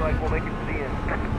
like we'll make it to the end.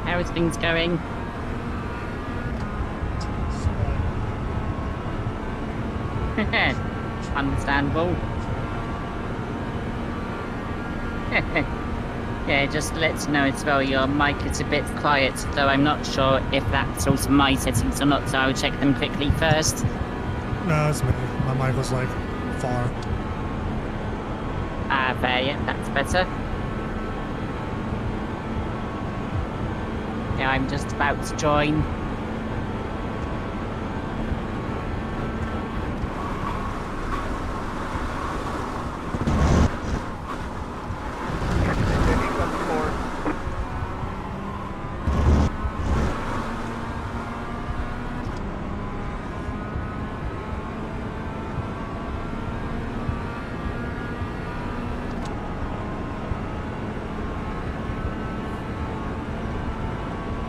How's things going? Understandable. Yeah, just to let you know as well, your mic is a bit quiet, though I'm not sure if that's also my settings or not, so I'll check them quickly first. No, it's me. My mic was like far. Ah, there, yeah, that's better. Yeah, I'm just about to join.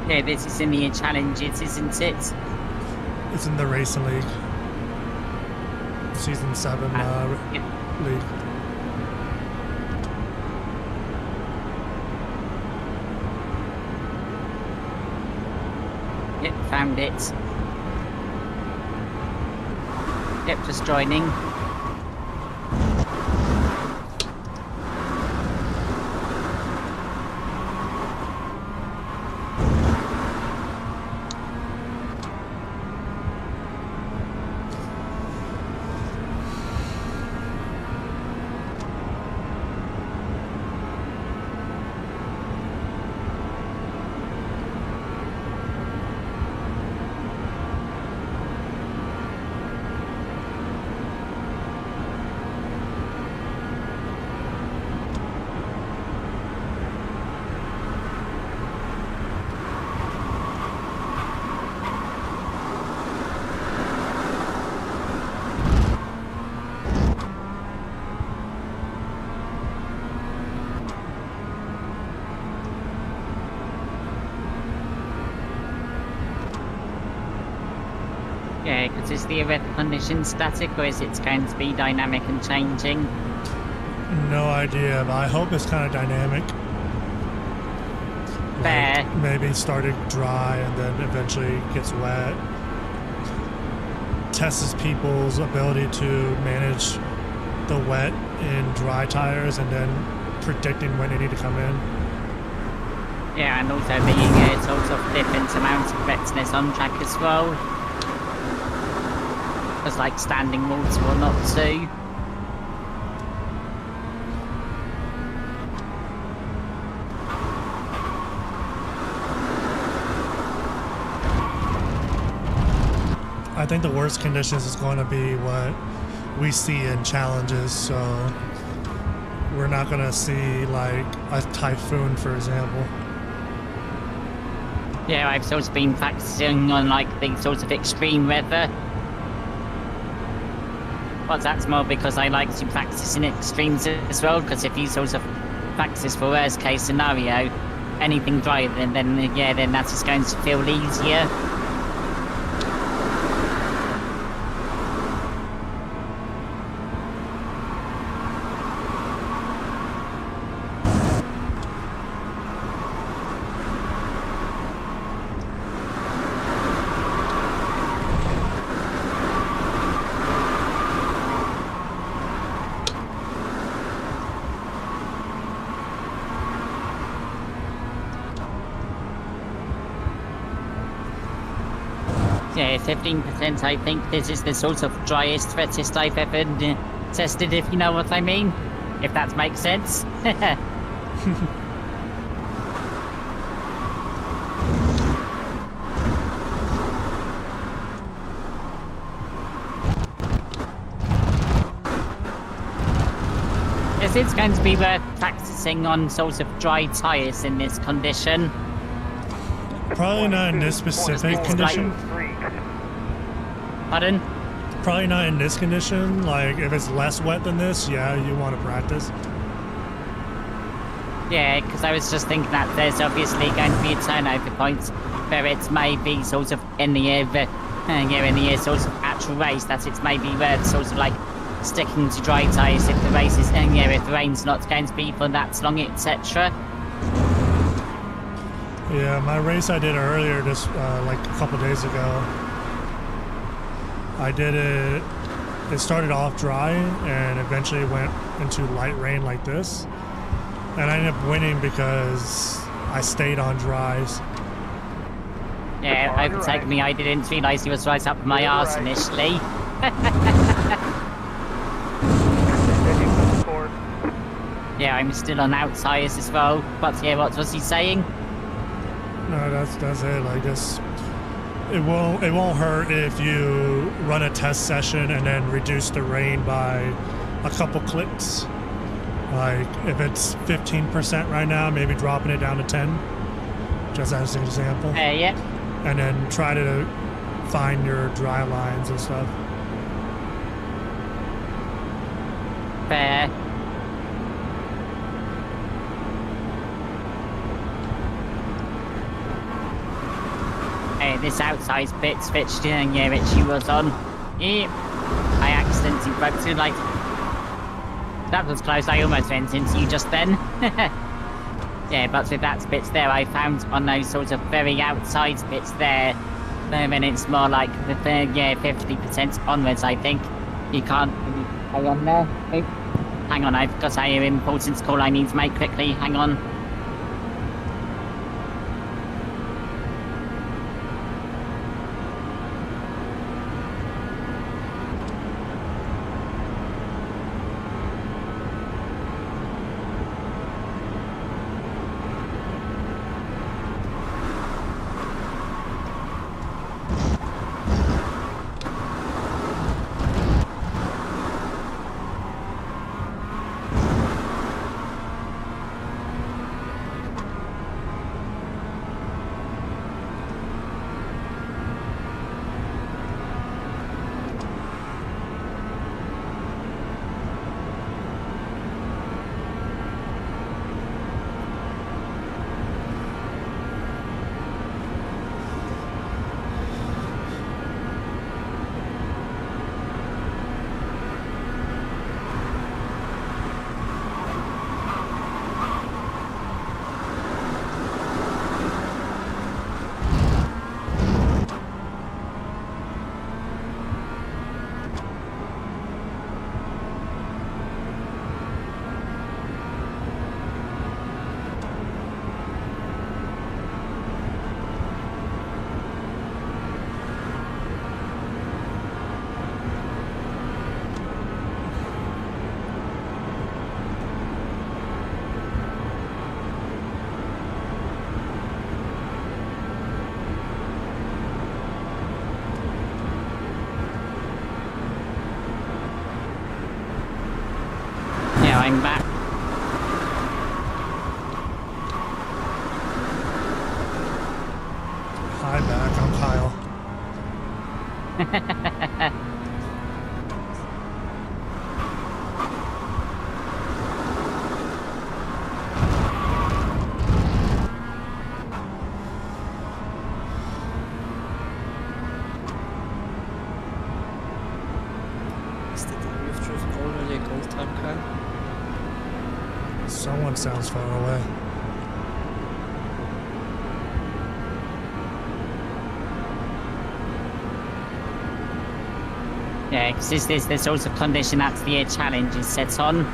Yeah, this is in the challenges, isn't it? It's in the Racing League. Season 7 yeah. league. Yep, found it. Yep, just joining. Yeah, because is the weather condition static or is it going to be dynamic and changing? No idea, but I hope it's kind of dynamic. Fair. Like maybe starting dry and then eventually gets wet. Tests people's ability to manage the wet in dry tires and then predicting when they need to come in. Yeah, and also being sort of different amounts of wetness on track as well. It's like standing water or not too. I think the worst conditions is going to be what we see in challenges. So we're not going to see like a typhoon, for example. Yeah, I've sort of been practicing on like the sort of extreme weather. But that's more because I like to practice in extremes as well, because if you sort of practice for worst case scenario, anything dry, then that's just going to feel easier. Yeah, 15%, I think this is the sort of driest, wettest I've ever tested, if you know what I mean. If that makes sense. Yes, it's going to be worth practicing on sort of dry tyres in this condition. Probably not in this specific condition. Pardon? Probably not in this condition. Like, if it's less wet than this, yeah, you want to practice. Yeah, because I was just thinking that there's obviously going to be a turnover point where it's maybe sort of in the air, sort of actual race, that it's maybe worth sort of like sticking to dry tyres if the race is, if the rain's not going to be for that long, etc. Yeah, my race I did earlier, just like a couple days ago, I did it, it started off dry and eventually went into light rain like this. And I ended up winning because I stayed on dries. Yeah, overtake me, I didn't realise he was right up my arse initially. Yeah, I'm still on outsiders as well, but yeah, what was he saying? No, that's it. Like this, it won't hurt if you run a test session and then reduce the rain by a couple clicks. Like if it's 15% right now, maybe dropping it down to 10, just as an example. Yeah. And then try to find your dry lines and stuff. Fair. This outside bit's fetched in, yeah, which she was on. Yeah, I accidentally broke through, like, that was close, I almost went into you just then. Yeah, but with that bits there, I found on those sort of very outside bits there, then it's more like the 50% onwards, I think. You can't hang on there. Oh, hang on, I've got an important call I need to make quickly, hang on. Yeah, I'm back. Hi, back. I'm Kyle. Is the time you've driven already a gold time, Kyle? Someone sounds far away. Yeah, because this is the sort of condition that the challenge is set on.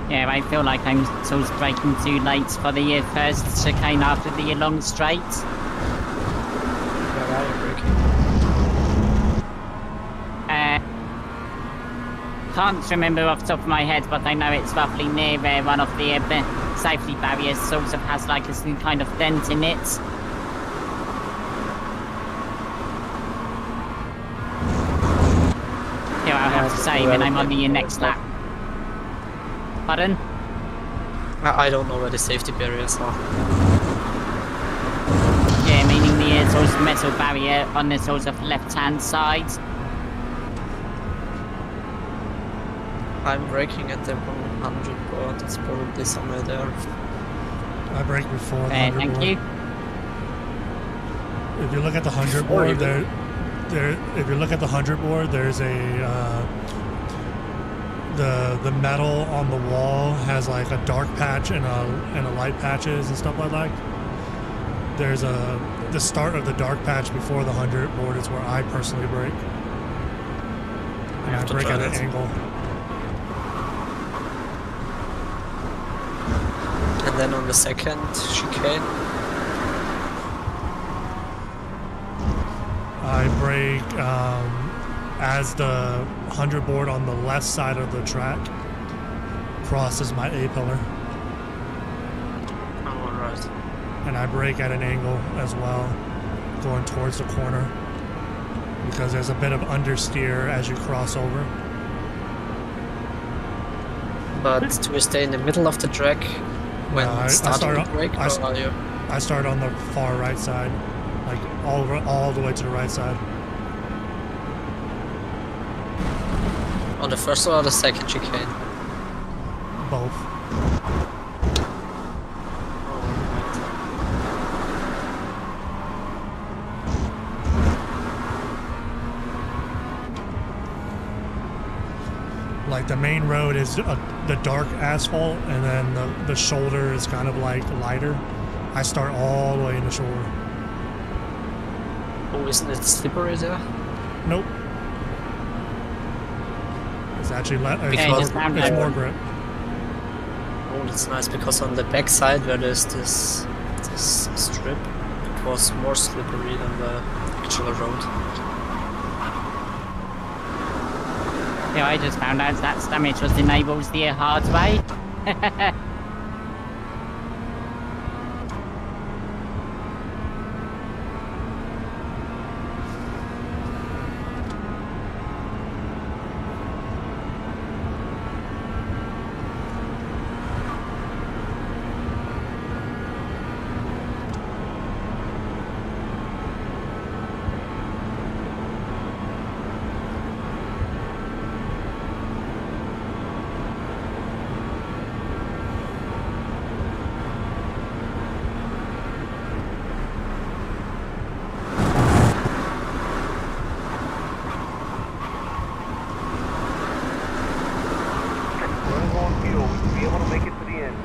Yeah, I feel like I'm sort of braking too late for the first chicane after the long straight. Where are you braking? Can't remember off the top of my head, but I know it's roughly near one of the safety barriers. Sort of has like a kind of dent in it. Yeah, I'll have to say when I'm on the next lap. Pardon? I don't know where the safety barriers are. Yeah, meaning the sort of metal barrier on the sort of left-hand side. I'm braking at the 100 board, it's probably somewhere there. I brake before the 100 Thank board. you. If you look at the 100 board, if you look at the 100 board, there's a the metal on the wall has like a dark patch and a light patches and stuff like that. There's the start of the dark patch before the 100 board is where I personally brake. And I brake at an angle. And then on the second chicane, I brake as the 100 board on the left side of the track crosses my A-pillar. oh, alright. And I brake at an angle as well, going towards the corner, because there's a bit of understeer as you cross over. But do we stay in the middle of the track when I starting start the on- brake, I or st- are you? I start on the far right side, like all the way to the right side. On the first or the second chicane? Both. Like the main road is the dark asphalt, and then the shoulder is kind of like lighter. I start all the way in the shoulder. Oh, isn't it slippery there? Nope. It's actually Because- it's more grip. Oh, that's nice, because on the back side where there's this strip, it was more slippery than the actual road. Yeah, I just found out that damage was enables the hard way. be able to make it to the end.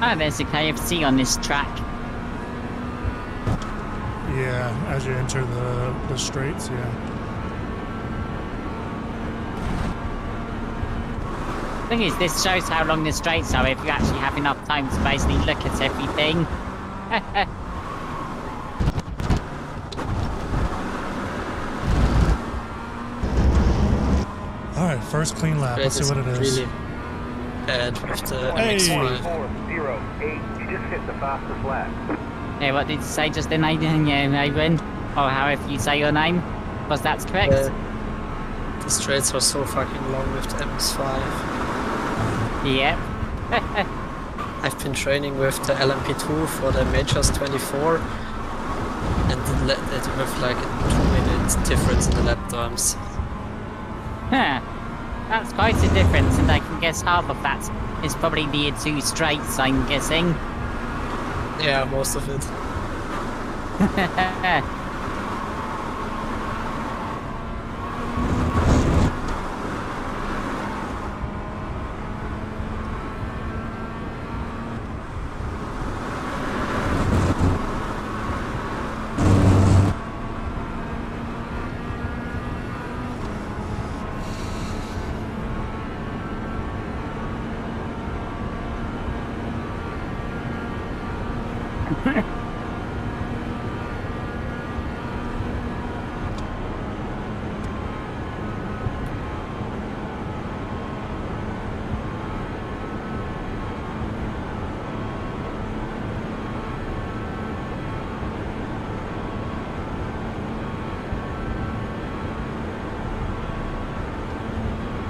Oh, there's a KFC on this track. Yeah, as you enter the straights, yeah. Thing is, this shows how long the straights are if you actually have enough time to basically look at everything. Alright, first clean lap. Let's see what it is. Really bad with the Hey. MX-5. 408. You just hit the fastest lap. Yeah, what did you say just then, Aidan? Yeah, Aidan? Or however you say your name? Because that's correct. The straights are so fucking long with the MX-5. Yep. I've been training with the LMP2 for the Majors 24, and it with like a 2-minute difference in the lap times. Huh. That's quite a difference, and I can guess half of that is probably the two straights, I'm guessing. Yeah, most of it.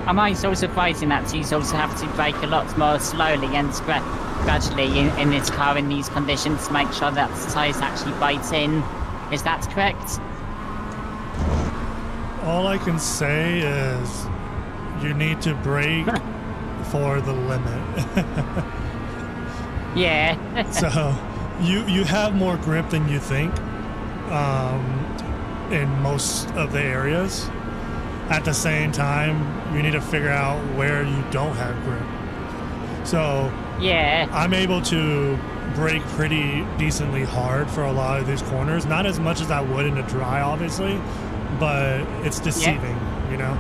Am I so surprising that you also have to brake a lot more slowly and gradually in this car in these conditions to make sure that the tyres actually bite in? Is that correct? All I can say is you need to brake for the limit. Yeah. So you have more grip than you think in most of the areas. At the same time, you need to figure out where you don't have grip. So Yeah. I'm able to brake pretty decently hard for a lot of these corners. Not as much as I would in a dry, obviously, but it's deceiving, you know?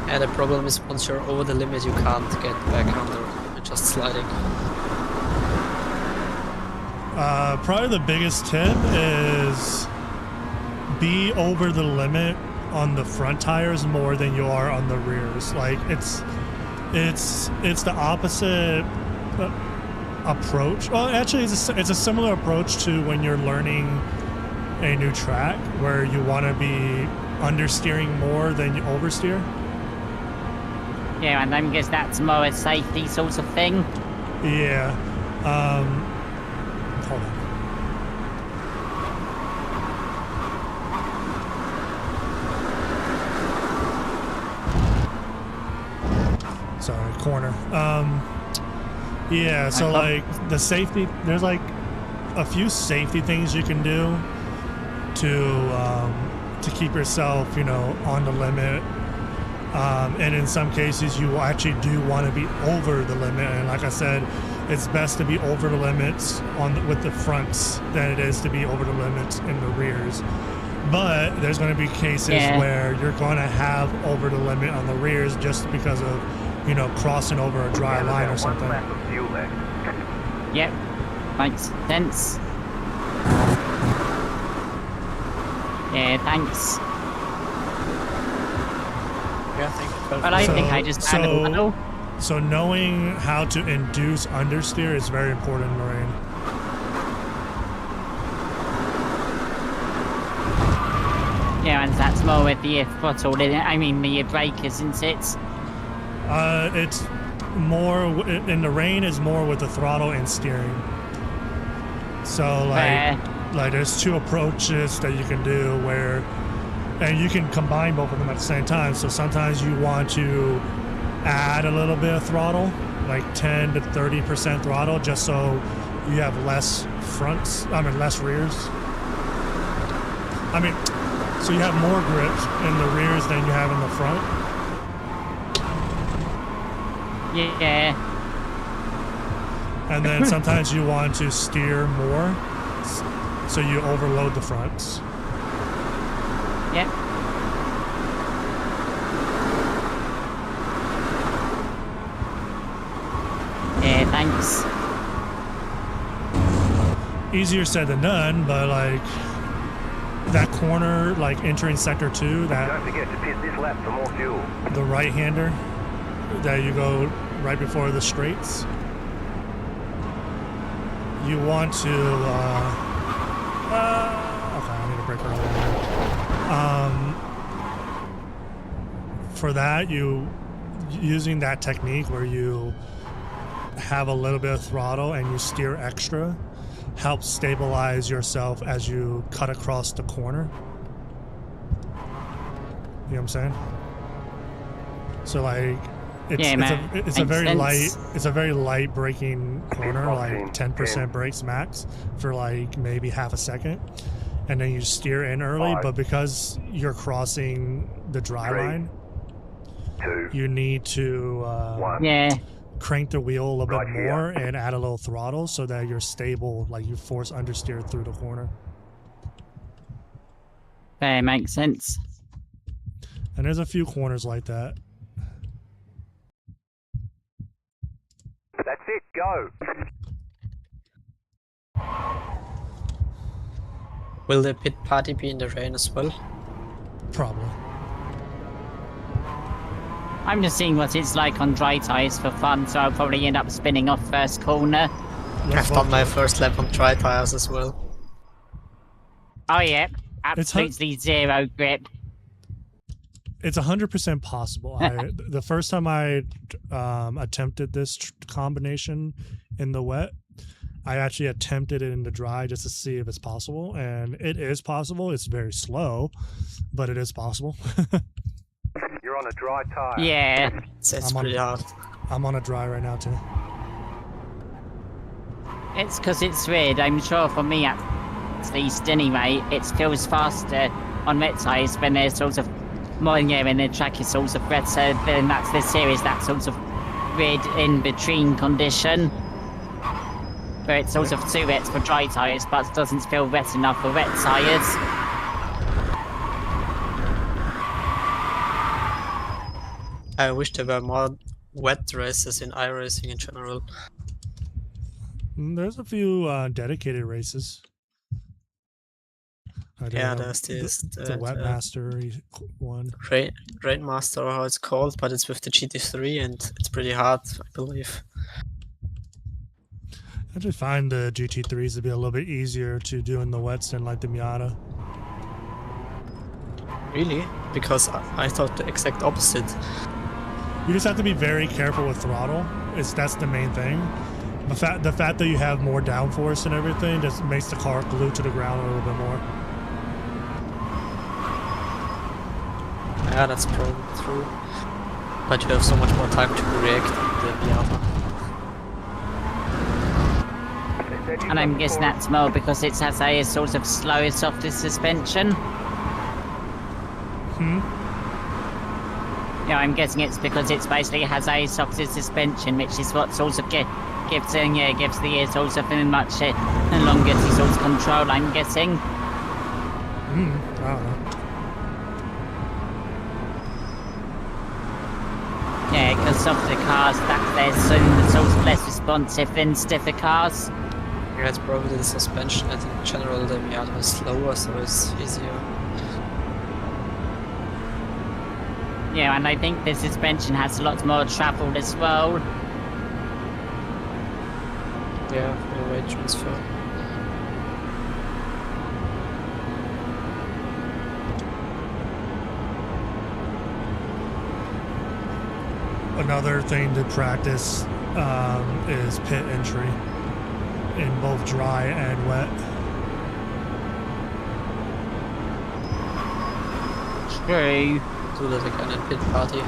And the problem is once you're over the limit, you can't get back under. You're just sliding. Probably the biggest tip is be over the limit on the front tires more than you are on the rears. Like it's the opposite approach. Well, actually, it's a similar approach to when you're learning a new track, where you want to be understeering more than you oversteer. Yeah, and I guess that's more a safety sort of thing. Yeah. Hold on. Sorry, corner. Yeah, so like the safety, there's like a few safety things you can do to keep yourself, you know, on the limit. And in some cases, you actually do want to be over the limit. And like I said, it's best to be over the limits with the fronts than it is to be over the limits in the rears. But there's going to be cases Yeah. where you're going to have over the limit on the rears just because of, you know, crossing over a dry Down line about or 1 something. lap of fuel left. Yep. Makes sense. Yeah, thanks. Yeah, thank you. But I think I just added a little. So knowing how to induce understeer is very important in the rain. Yeah, and that's more with the throttle, I mean the brake, isn't it? It's more in the rain is more with the throttle and steering. So like there's two approaches that you can do where, and you can combine both of them at the same time. So sometimes you want to add a little bit of throttle, like 10 to 30% throttle, just so you have less less rears. So you have more grip in the rears than you have in the front. Yeah. And then sometimes you want to steer more, so you overload the fronts. Yep. Yeah, thanks. Easier said than done, but like that corner, like entering sector 2, that Don't forget to pit this lap for more fuel. the right-hander that you go right before the straights. You want to okay, I need a break early. For that, you using that technique where you have a little bit of throttle and you steer extra helps stabilize yourself as you cut across the corner. You know what I'm saying? So like it's a very light braking corner, like 10% brakes max for like maybe half a second, and then you steer in early. 5, but because you're crossing the dry 3, line, 2, you need to 1. Yeah. crank the wheel a little Right bit here. more and add a little throttle so that you're stable, like you force understeer through the corner. That makes sense. And there's a few corners like that. That's it, go. Will the pit party be in the rain as well? Probably. I'm just seeing what it's like on dry tyres for fun, so I'll probably end up spinning off first corner. Let's I've done vote. my first lap on dry tires as well. Oh yeah, It's hard- absolutely zero grip. It's 100% possible. The first time I attempted this combination in the wet, I actually attempted it in the dry just to see if it's possible, and it is possible. It's very slow, but it is possible. You're on a dry tire. Yeah. It's I'm on- pretty hard. I'm on a dry right now too. It's because it's weird. I'm sure for me at least anyway, it feels faster on wet tyres when there's sort of more when the track is sort of wetter. Then that's the series, that sort of weird in between condition. Where it's sort of too wet for dry tyres, but doesn't feel wet enough for wet tyres. I wish there were more wet races in iRacing in general. There's a few dedicated races. Yeah, there's this the Webmaster one. Rainmaster, or how it's called, but it's with the GT3 and it's pretty hard, I believe. I just find the GT3s to be a little bit easier to do in the wets than like the Miata. Really? Because I thought the exact opposite. You just have to be very careful with throttle. That's the main thing. The fact that you have more downforce and everything just makes the car glued to the ground a little bit more. Yeah, that's probably true. But you have so much more time to react than the Miata. And I'm guessing that's more because it has a sort of slower, softer suspension. Yeah, I'm guessing it's because it's basically has a softer suspension, which is what sort of gives the sort of much longer to sort of control, I'm guessing. I don't know. Yeah, because of the cars back there, so less responsive than stiffer cars. Yeah, it's probably the suspension. I think in general the Miata is slower, so it's easier. Yeah, and I think the suspension has a lot more travel as well. Yeah, more weight transfer. Another thing to practice is pit entry in both dry and wet. True. Do that again in pit party.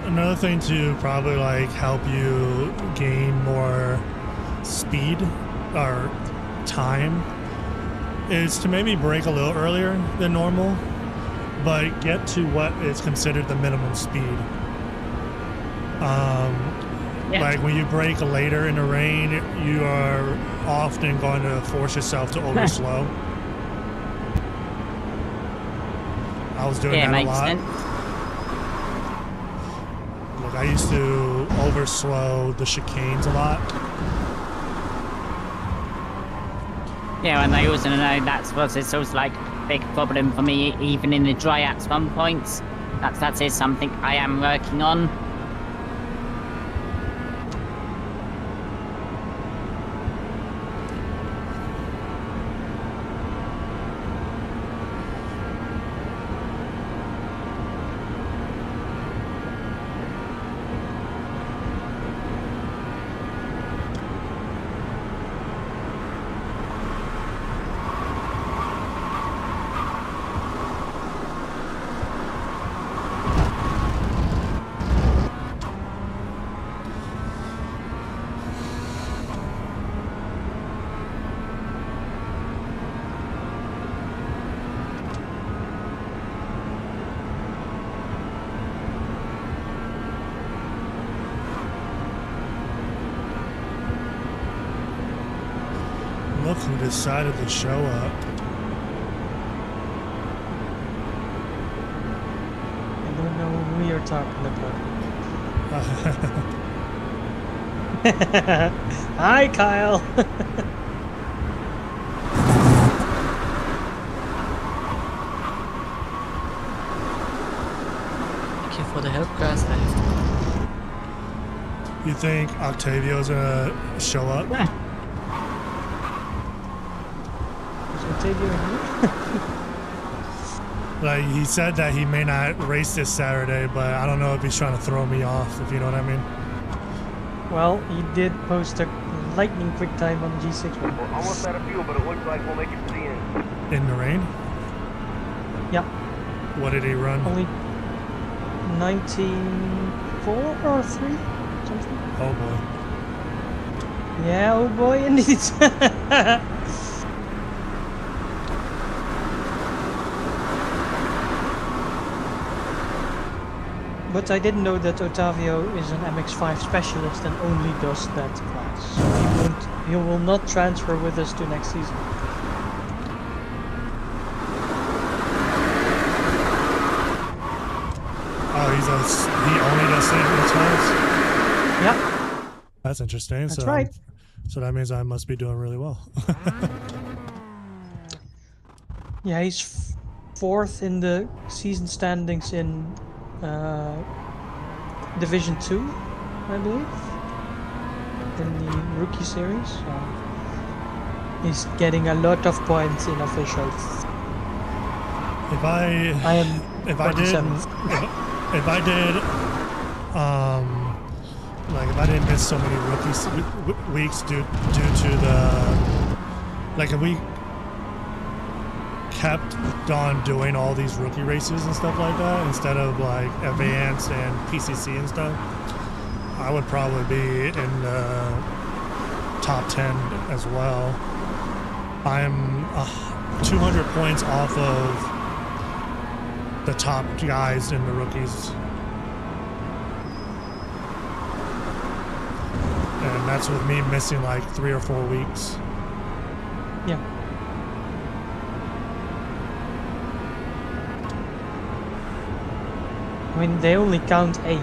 Another thing to probably like help you gain more speed or time is to maybe brake a little earlier than normal, but get to what is considered the minimum speed. Like when you brake later in the rain, you are often going to force yourself to overslow. I was doing that a lot. Sense. Look, I used to overslow the chicanes a lot. Yeah, and I also know that's what it's also like a big problem for me, even in the dry at some points. That is something I am working on. Look who decided to show up. I don't know who you're talking about. Hi, Kyle. Thank you for the help, guys. I have to... You think Octavio's gonna show up? Like, he said that he may not race this Saturday, but I don't know if he's trying to throw me off, if you know what I mean. Well, he did post a lightning quick time on G6. We're almost out of fuel, but it looks like we'll make it to the end. In the rain? Yeah, What did he run? only 19.4 or 3, something. Oh boy. Yeah, oh boy, indeed. But I didn't know that Ottavio is an MX-5 specialist and only does that class. So he will not transfer with us to next season. Oh, he only does St. Louis cars? Yeah, That's interesting. that's right. So that means I must be doing really well. Yeah, he's fourth in the season standings in Division 2, I believe, in the rookie series. So he's getting a lot of points in officials. If I If I didn't miss so many weeks due to the, like, if we kept on doing all these rookie races and stuff like that instead of like advanced and PCC and stuff, I would probably be in the top 10 as well. I'm 200 points off of the top guys and the rookies. And that's with me missing like 3 or 4 weeks. Yeah. I mean, they only count 8.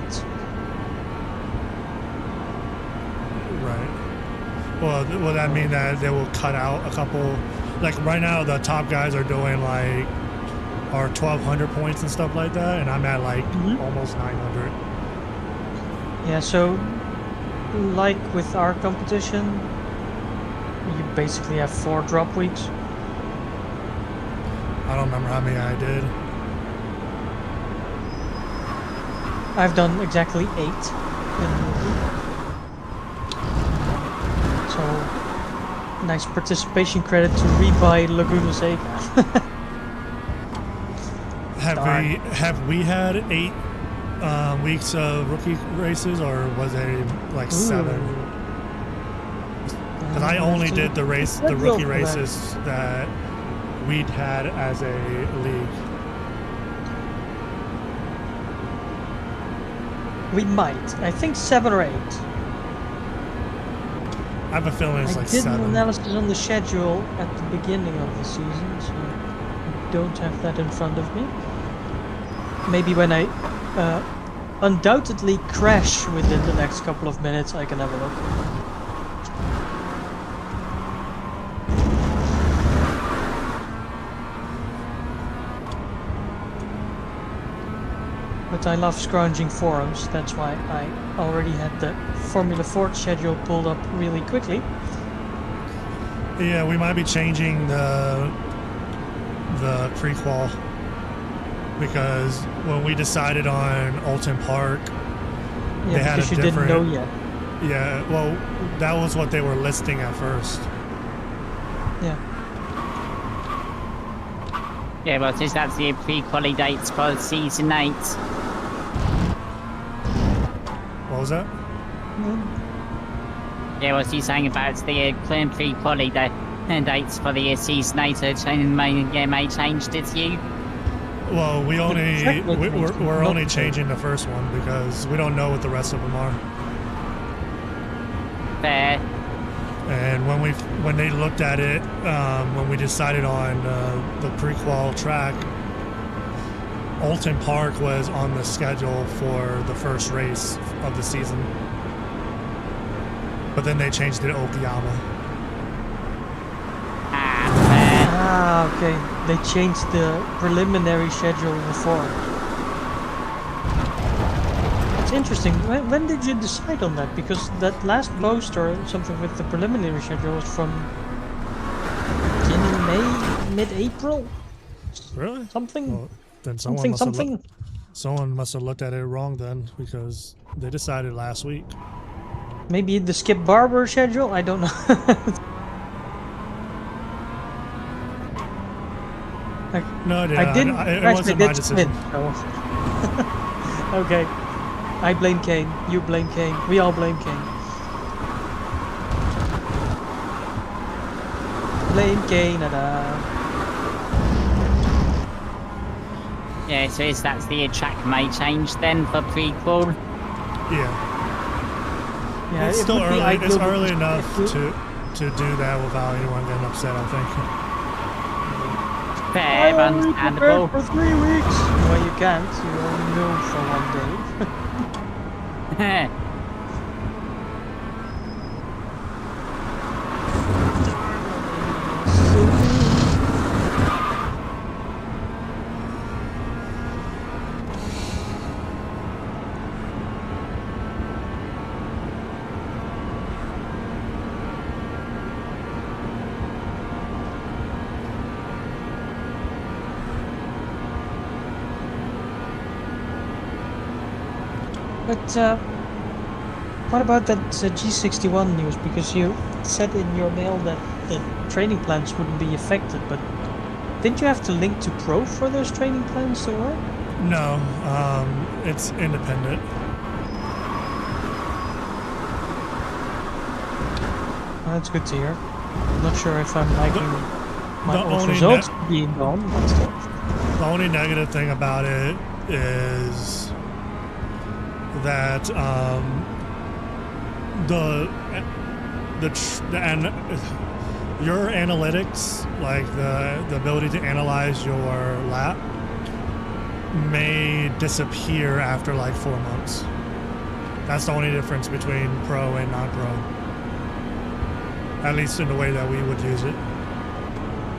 Right. Well, will that mean that they will cut out a couple? Like right now, the top guys are doing like our 1,200 points and stuff like that, and I'm at like almost 900. Yeah, so like with our competition, you basically have 4 drop weeks. I don't remember how many I did. I've done exactly 8 in the week. So nice participation credit to rebuy Laguna Seca. Have we had 8 weeks of rookie races, or was it like 7? Because I only did the rookie races that we'd had as a league. We might. I think 7 or 8. I have a feeling it's I like did 7. an analysis on the schedule at the beginning of the season, so I don't have that in front of me. Maybe when I undoubtedly crash within the next couple of minutes, I can have a look. But I love scrounging forums, that's why I already had the Formula Ford schedule pulled up really quickly. Yeah, we might be changing the pre-qual, because when we decided on Alton Park, Yeah, they had a because you different. didn't know yet. Yeah, well, that was what they were listing at first. Yeah. Yeah, well, since that's the pre-quali dates for season 8. What was that? Yeah, what's he saying about the pre-quali dates for the season 8 may change, did you? Well, we're Not only changing the first one because we don't know what the rest of them are. Fair. And when they looked at it, when we decided on the pre-qual track, Alton Park was on the schedule for the first race of the season. But then they changed it to Okayama. Ah, okay. They changed the preliminary schedule before. It's interesting. When did you decide on that? Because that last post or something with the preliminary schedule was from beginning May, mid-April? Really? Something. Well, then someone must have looked at it wrong then, because they decided last week. Maybe the Skip Barber schedule? I don't know. No, I didn't. it wasn't my decision. Okay. I blame Kane. You blame Kane. We all blame Kane. Blame Canada. Yeah, so that's the track may change then for pre-qual. Yeah. Yeah, It's it still would be early. It's ideal early if enough you- to do that without anyone getting upset, I think. Fair, I only understandable. prepared for 3 weeks. Well, you can't. You only know for 1 day. But what about that G61 news? Because you said in your mail that the training plans wouldn't be affected, but didn't you have to link to Pro for those training plans to work? No, it's independent. Well, that's good to hear. I'm not sure if I'm liking my the old only results being gone, but still. The only negative thing about it is that your analytics, like the ability to analyze your lap, may disappear after like 4 months. That's the only difference between pro and non-pro. At least in the way that we would use it.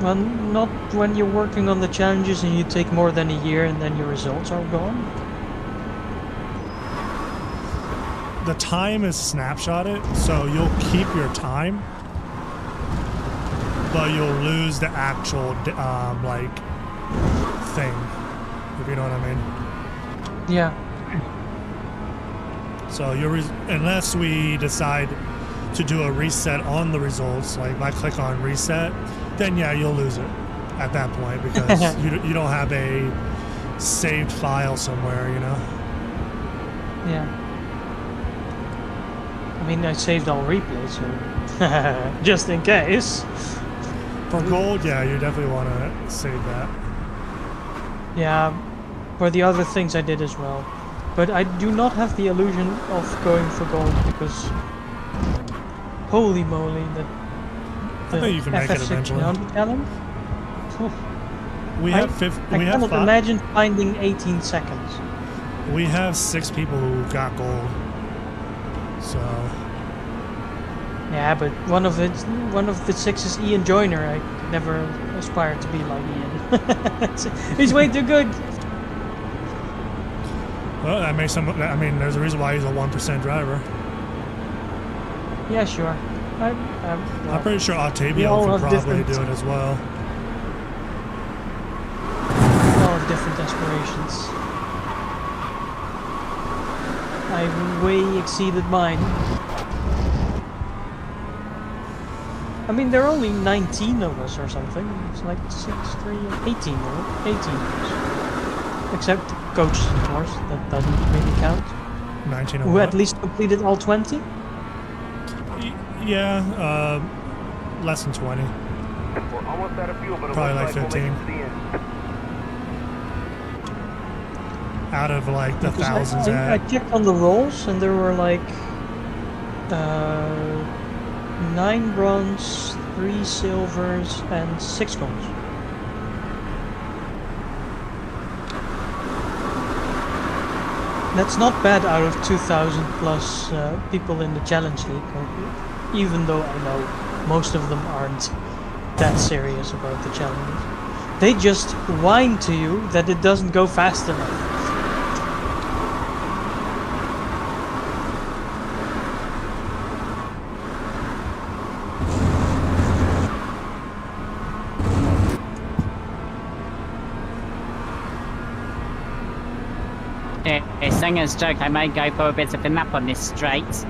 Well, not when you're working on the challenges and you take more than a year and then your results are gone. The time is snapshotted, so you'll keep your time, but you'll lose the actual like thing, if you know what I mean. Yeah. So unless we decide to do a reset on the results, like if I click on reset, then yeah, you'll lose it at that point because you don't have a saved file somewhere, you know? Yeah. I mean, I saved all replays, so just in case. For gold, yeah, you definitely want to save that. Yeah, for the other things I did as well. But I do not have the illusion of going for gold because holy moly, I think you can make it eventually. challenge. We have I cannot imagine finding 18 seconds. We have 6 people who got gold. So yeah, but one of the 6 is Ian Joyner. I never aspired to be like Ian. He's way too good. Well, that makes him. I mean, there's a reason why he's a 1% driver. Yeah, sure. I'm pretty sure Octavio could probably do it as well. We all have different aspirations. I way exceeded mine. I mean, there are only 19 of us or something. It's like 6, 3, 18 of us. Except coach, of course, that doesn't really count. 19 of Who what? at least completed all 20? Yeah, less than 20. We're almost out of fuel, but it Probably looks like like we'll 15. make it to the end. Out of like the Because thousands I at. checked on the rolls and there were like 9 bronze, 3 silvers, and 6 golds. That's not bad out of 2,000 plus people in the Challenge League, even though I know most of them aren't that serious about the challenges. They just whine to you that it doesn't go fast enough. A singer's joke, I might go for a bit of a nap on this straight.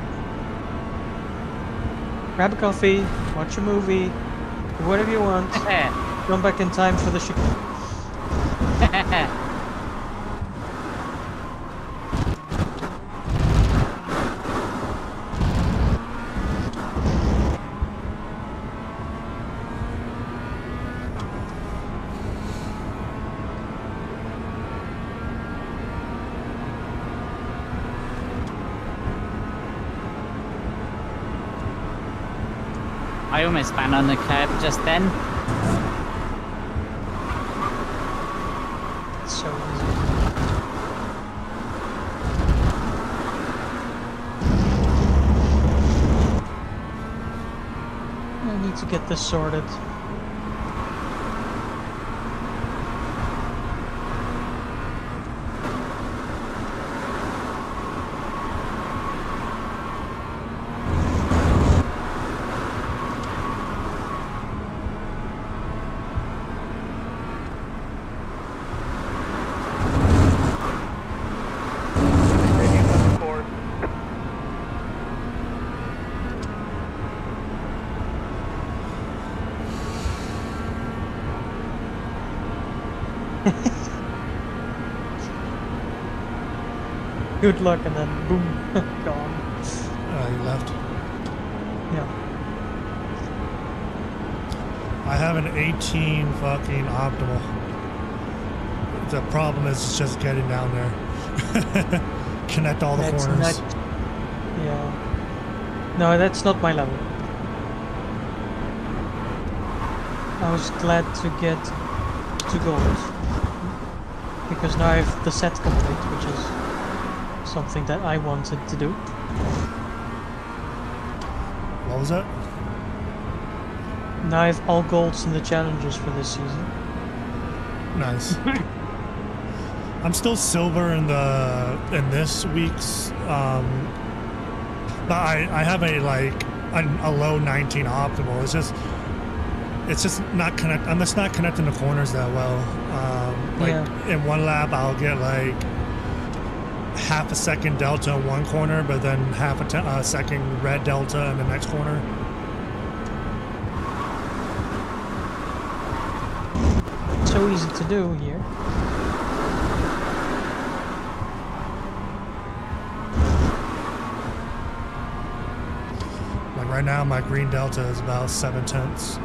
Grab a coffee, watch a movie, do whatever you want. Come back in time for the show. I almost ran on the curb just then. So easy. I need to get this sorted. Good luck, and then boom, gone. He left. Yeah. I have an 18 fucking optimal. The problem is just getting down there. Connect all the That's corners. not- yeah. No, that's not my level. I was glad to get 2 goals. Because now I have the set complete, which is something that I wanted to do. What was that? Now I have all golds in the challenges for this season. Nice. I'm still silver in this week's, but I have a low 19 optimal. It's just not connect. I'm just not connecting the corners that well. In one lap I'll get like half a second delta in one corner, but then half a second red delta in the next corner. So easy to do here. Like right now, my green delta is about 7/10.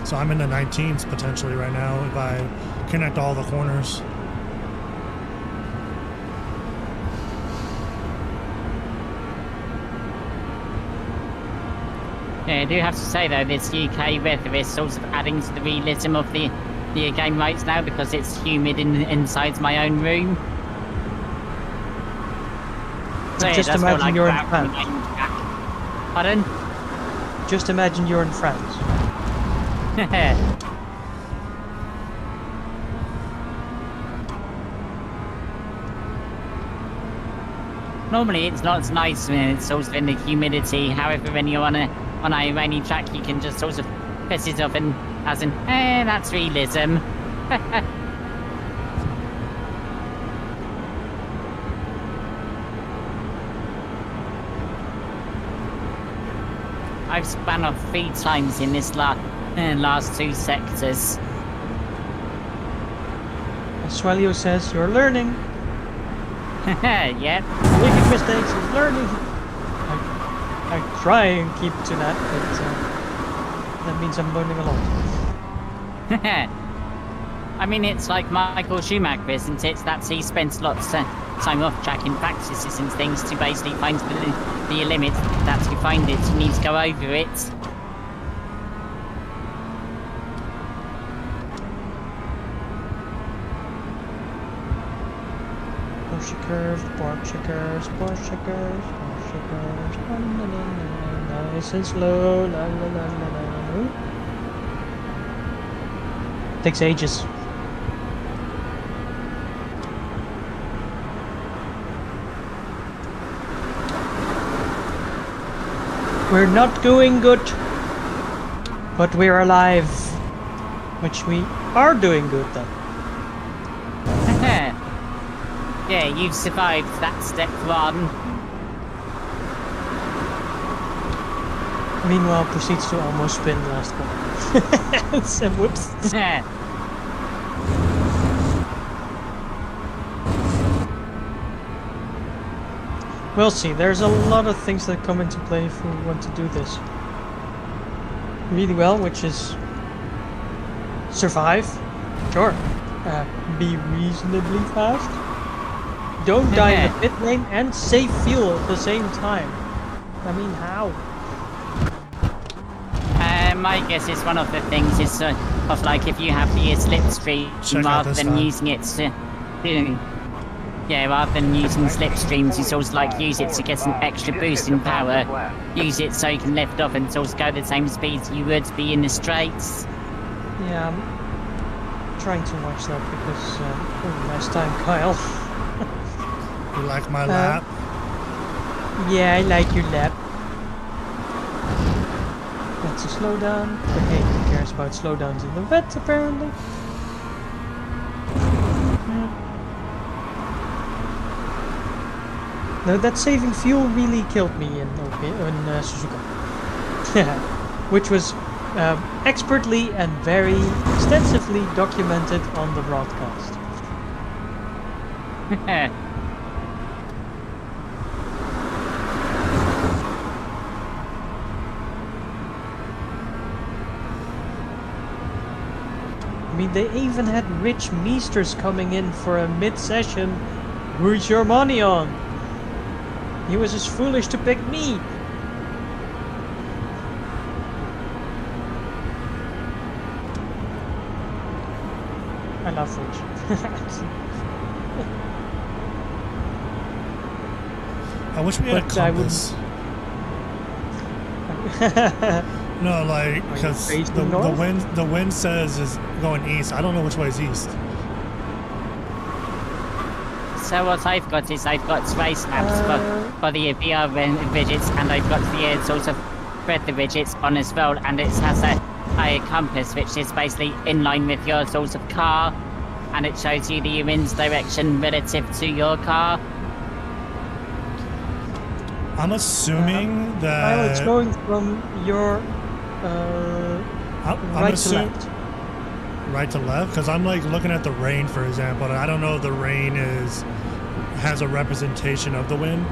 So I'm in the 19s potentially right now if I connect all the corners. Yeah, I do have to say though, this UK weather is sort of adding to the realism of the game right now because it's humid inside my own room. So yeah, Just it does feel imagine like you're in crap France. when I'm back. Pardon? Just imagine you're in France. Normally it's not as nice when it's sort of in the humidity. However, when you're on a rainy track, you can just sort of piss it off and as in, that's realism. I've spun off 3 times in this last 2 sectors. As Swelio says, you're learning. Yep. Making mistakes is learning. I try and keep to that, but that means I'm learning a lot. I mean, it's like Michael Schumacher, isn't it? That he spent lots of time off track in practices and things to basically find the limit. That to find it, you need to go over it. Porsche curves, Porsche curves, Porsche curves, Porsche curves. La, la, la, la, la, nice and slow. La, la, la, la, la, la. Takes ages. We're not doing good, but we're alive, which we are doing good then. Yeah, you've survived that step 1. Meanwhile, proceeds to almost spin last one. So, whoops. We'll see. There's a lot of things that come into play if we want to do this really well, which is survive, sure, be reasonably fast, don't die in the pit lane, and save fuel at the same time. I mean, how? My guess is one of the things is of like if you have the slipstream Check out rather this than time. using it to, rather than using slipstreams, you sort of like use it to get an extra boost in power. Use it so you can lift off and sort of go the same speed you would be in the straights. Yeah, I'm trying to watch that because, nice time, Kyle. You like my lap? Yeah, I like your lap. That's a slowdown, but hey, who cares about slowdowns in the vet, apparently? No, that saving fuel really killed me in Suzuka. Which was expertly and very extensively documented on the broadcast. I mean, they even had rich meesters coming in for a mid-session. Who's your money on? He was as foolish to pick me. I love Rich. I wish we had a But I wouldn't- compass. No, like, Are you because facing the north? wind says is going east. I don't know which way is east. So what I've got is I've got race maps for the VR widgets, and I've got the sort of weather widgets on as well, and it has a compass which is basically in line with your sort of car, and it shows you the wind's direction relative to your car. I'm assuming Well, it's that going from your I'm right to assuming left. right to left, because I'm like looking at the rain, for example, and I don't know if the rain has a representation of the wind,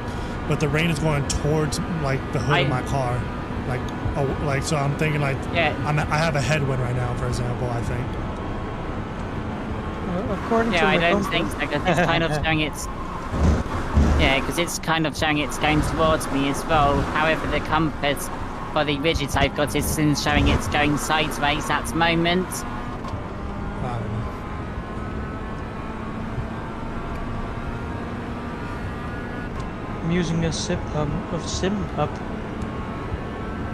but the rain is going towards like the hood of my car, like so. I'm thinking like Yeah. I have a headwind right now, for example. I think. According to Yeah, I the don't compass. think so, because it's kind of showing it's... Yeah, because it's kind of showing it's going towards me as well. However, the compass for the widgets I've got is showing it's going sideways at the moment. I don't know. I'm using a sim hub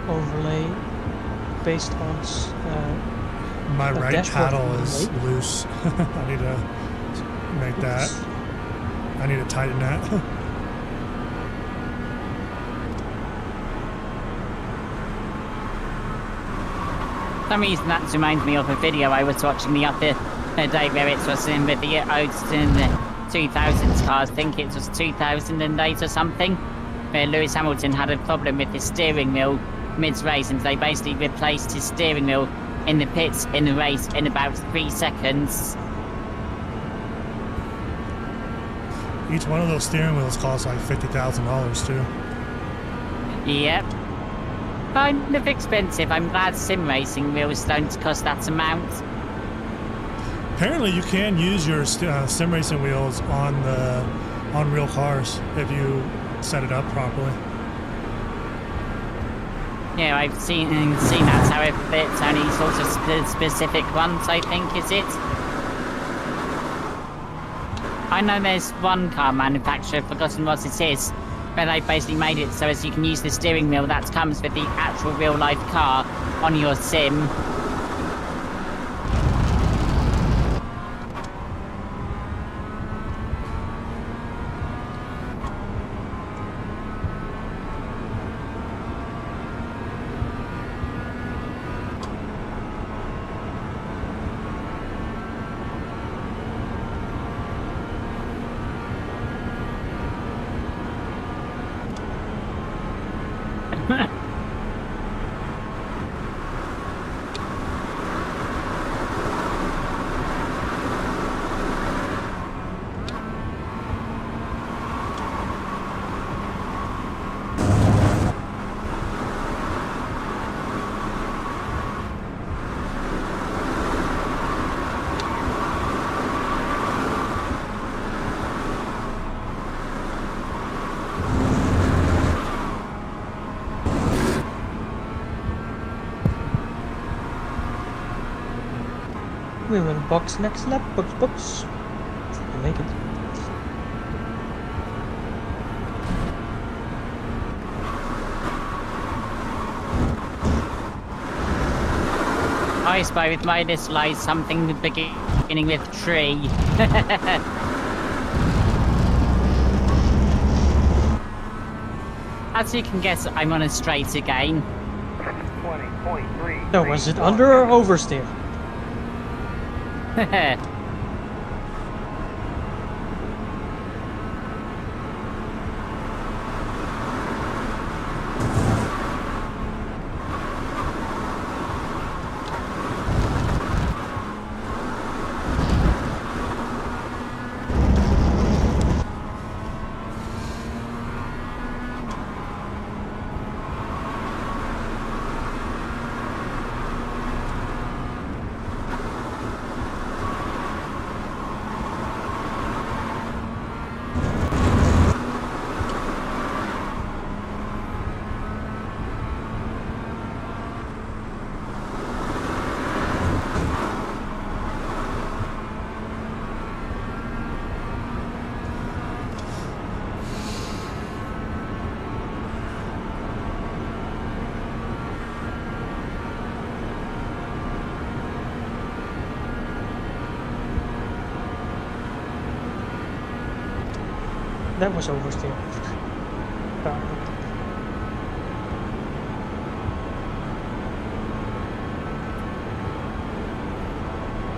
overlay based on My a right dashboard paddle is overlay. loose. I need to make that. I need to tighten that. For some reason that reminds me of a video I was watching the other day where it was in with the old 2000s cars. I think it was 2008 or something, where Lewis Hamilton had a problem with his steering wheel mid-race, and they basically replaced his steering wheel in the pits in the race in about 3 seconds. Each one of those steering wheels costs like $50,000 too. Yep. Kind of expensive. I'm glad sim racing wheels don't cost that amount. Apparently, you can use your sim racing wheels on real cars if you set it up properly. Yeah, I've seen that. However, it's only sort of specific ones, I think, is it? I know there's one car manufacturer, I've forgotten what it is, where they basically made it so as you can use the steering wheel that comes with the actual real-life car on your sim. We will box next lap. Box. We'll make it. I spy with my little eyes something beginning with tree. As you can guess, I'm on a straight again. 20.3. So was it under or oversteer? That was oversteer.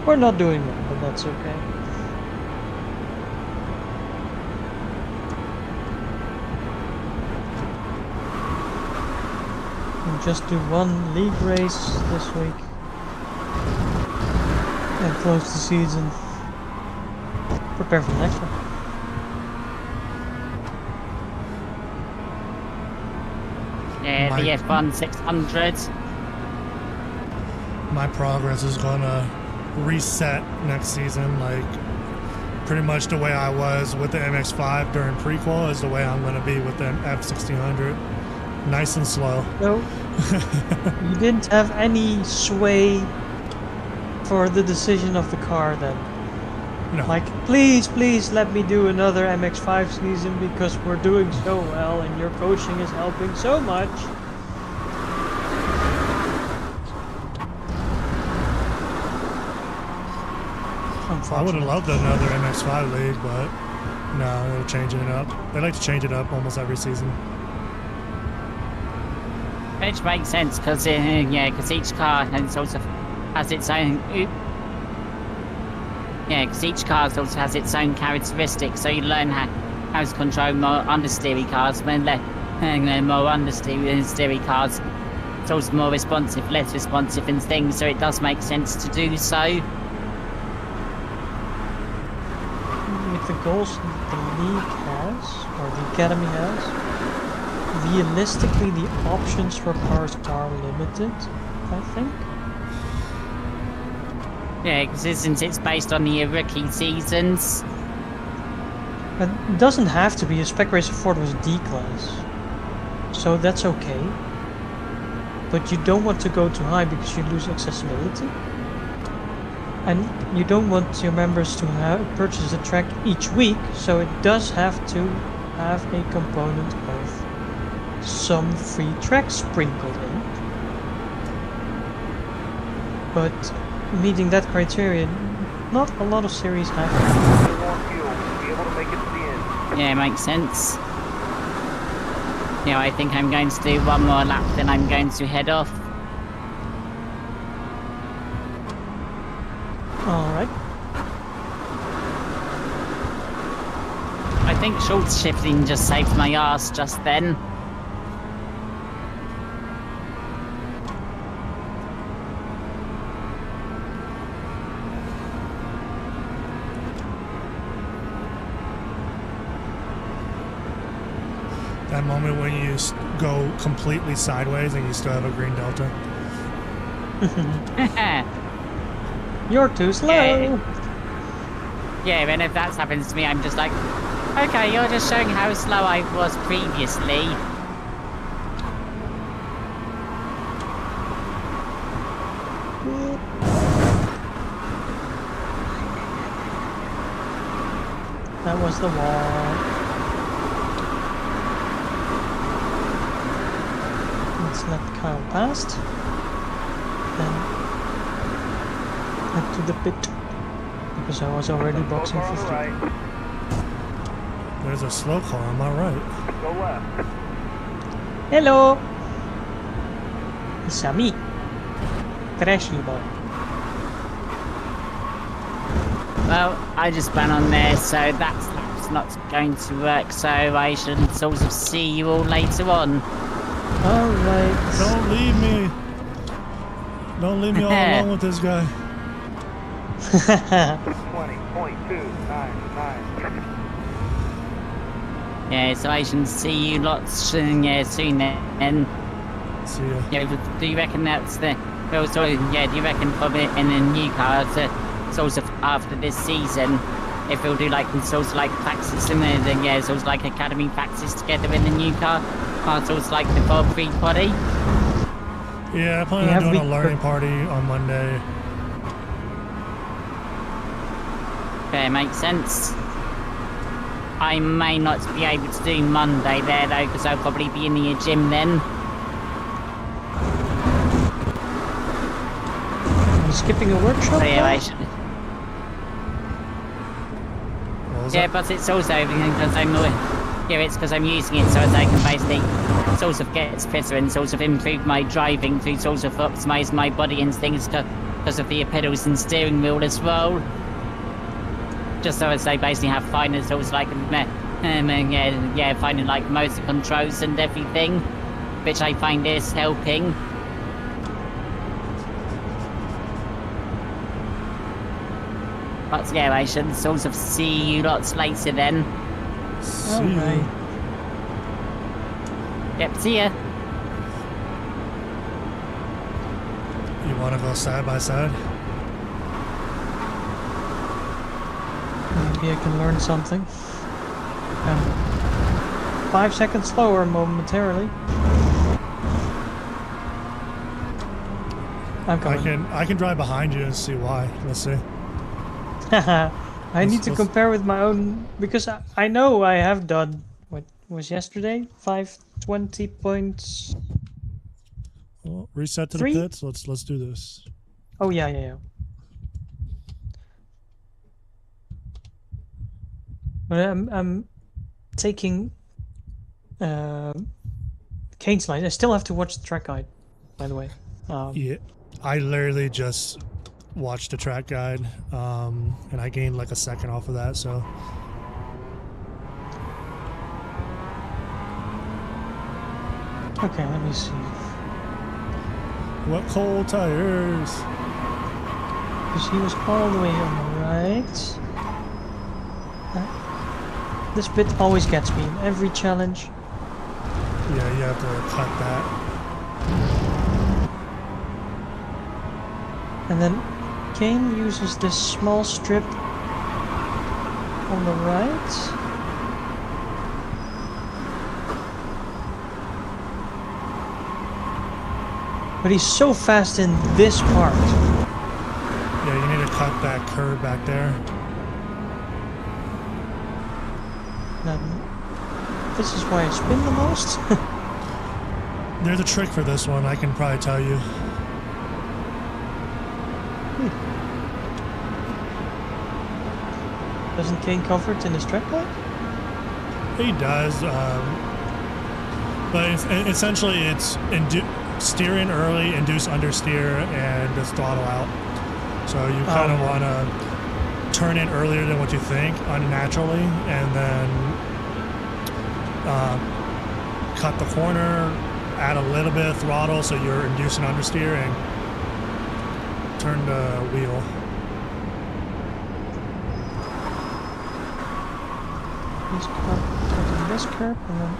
We're not doing well, but that's okay. We'll just do one league race this week and close the season. Prepare for the next one. Yeah, the F1 600. My progress is gonna reset next season. Like pretty much the way I was with the MX-5 during prequel is the way I'm gonna be with the F1600. Nice and slow. No, you didn't have any sway for the decision of the car then. No. Like, please let me do another MX-5 season because we're doing so well and your coaching is helping so much. I would have loved another MX-5 league, but no, they're changing it up. They like to change it up almost every season. Which makes sense because each car also has its own. Yeah, because each car also has its own characteristics, so you learn how to control more understeery cars, more understeery cars. It's also more responsive, less responsive, and things. So it does make sense to do so. With the goals the league has, or the academy has, realistically the options for cars are limited, I think. Yeah, because since it's based on the rookie seasons. It doesn't have to be. A Spec Racer Ford was D-Class, so that's okay. But you don't want to go too high because you lose accessibility. And you don't want your members to purchase the track each week, so it does have to have a component of some free track sprinkled in. But meeting that criterion, not a lot of series have. They want fuel to be able to make it to the end. Yeah, makes sense. I think I'm going to do one more lap, then I'm going to head off. Alright. I think short shifting just saved my ass just then. That moment when you go completely sideways and you still have a green delta. You're too slow! Yeah, and if that happens to me, I'm just like, okay, you're just showing how slow I was previously. That was the wall. Let's let Kyle past. Then head to the pit. Because I was already boxing Car on the 50. right, There's a slow car on my right. go left. Hello! It's a me. Trashy boy. Well, I just ran on there, so that's not going to work, so I should sort of see you all later on. Alright. Don't leave me. Don't leave me all alone with this guy. 20.299. Yeah, so I should see you lots soon then. See ya. Yeah, do you reckon that's the... Well, so, yeah, do you reckon probably in a new car, sort of after this season, if we'll do like sort of like practice and then sort of like academy practice together in the new car, or sort of like the Bob Free body? Yeah, I plan on doing a learning party on Monday. Okay, makes sense. I may not be able to do Monday there though, because I'll probably be in the gym then. I'm skipping a workshop? So yeah, I should... Well, was Yeah, that? but it's also because it's because I'm using it so as I can basically sort of get fitter and sort of improve my driving to sort of optimize my body and things because of the pedals and steering wheel as well. Just so as I basically have finer sort of like finding like motor controls and everything, which I find is helping. But yeah, I should sort of see you lots later then. See you. Yep, see ya. You want to go side by side? Maybe I can learn something. 5 seconds slower momentarily. I'm coming. I can drive behind you and see why. Let's see. I need to compare with my own because I know I have done what was yesterday 520 points. Well, reset to 3? the pits. Let's do this. Oh yeah. But I'm taking Kane's line. I still have to watch the track guide, by the way. Yeah, I literally just watched the track guide, and I gained like a second off of that. So okay, let me see. what cold tires? Because he was all the way on the right. This bit always gets me in every challenge. Yeah, you have to cut that. And then Kane uses this small strip on the right. But he's so fast in this part. Yeah, you need to cut that curve back there. This is why I spin the most. There's a trick for this one. I can probably tell you. Doesn't Kane cover it in his track guide? He does, but essentially it's steering early, induce understeer, and just throttle out. So you kind of want to turn in earlier than what you think, unnaturally, and then cut the corner, add a little bit of throttle so you're inducing understeer, and turn the wheel. Taking this curve and then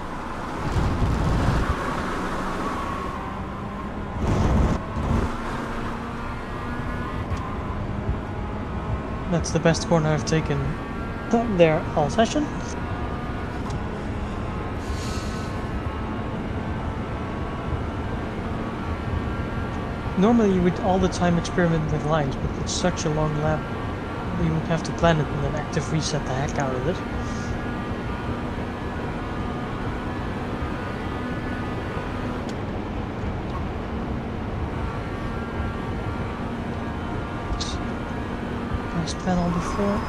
that's the best corner I've taken there all session. Normally you would all the time experiment with lines, but it's such a long lap, you would have to plan it and then active reset the heck out of it. Last panel before.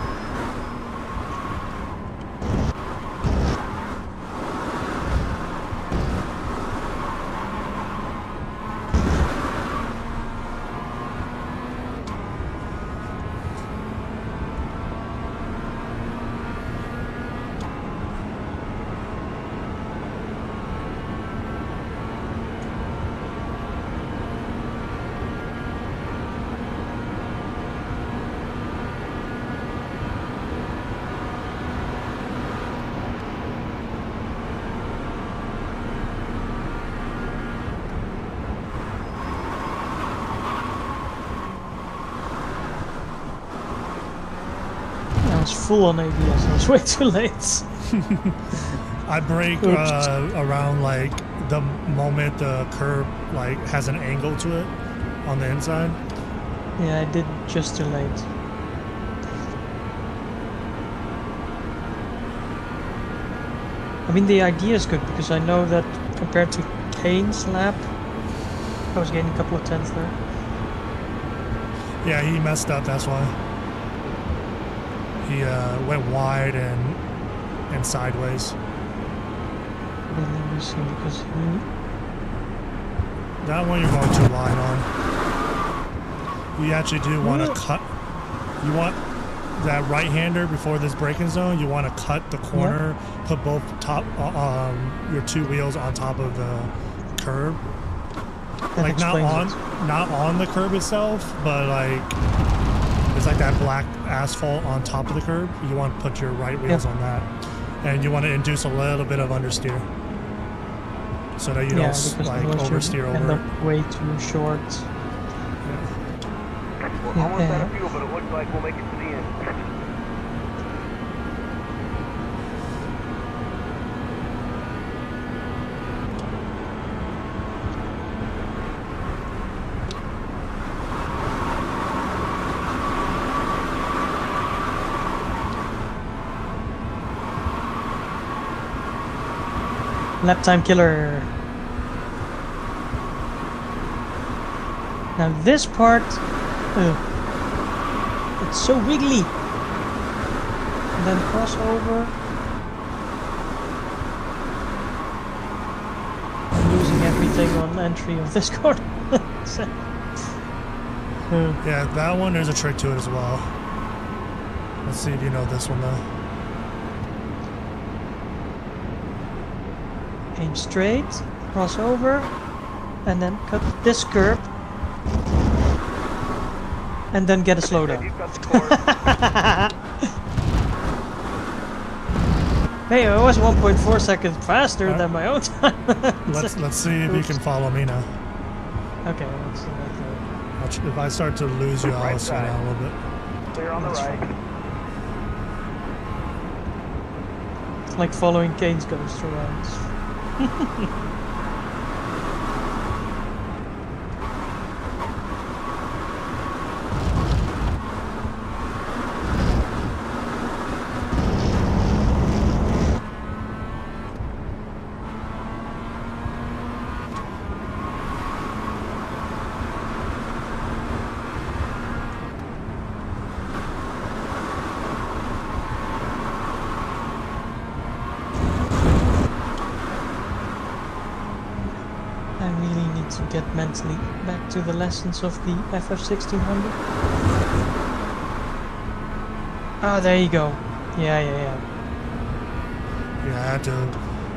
Full on ABS, I was way too late. I brake around like the moment the curb like has an angle to it on the inside. Yeah, I did just too late. I mean, the idea is good because I know that compared to Kane's lap, I was getting a couple of tenths there. Yeah, he messed up, that's why. He went wide and sideways. Then let me see, because That one you're going too wide on. You actually do want to cut. You want that right-hander before this braking zone. You want to cut the corner, put both your two wheels on top of the curb. that Like not on the curb itself, but like it's like that black asphalt on top of the curb. You want to put your right wheels on that, and you want to induce a little bit of understeer, so that you don't like oversteer over it. Way too short. We're almost out of fuel, but it looks like we'll make it to the end. Lap time killer. Now this part, it's so wiggly. And then crossover. I'm losing everything on entry of this corner. Yeah, that one, there's a trick to it as well. Let's see if you know this one though. Aim straight, cross over, and then cut this curb, and then get a slowdown. You've got the course. Hey, I was 1.4 seconds faster than my own time. Let's see if you can follow me now. Okay, let's see that. If I start to lose you, I'll Right slow side. down a little bit. Clear on the That's right. It's like following Kane's ghost around. I really need to get mentally back to the lessons of the FF1600. Ah, there you go. Yeah. Yeah, I had to,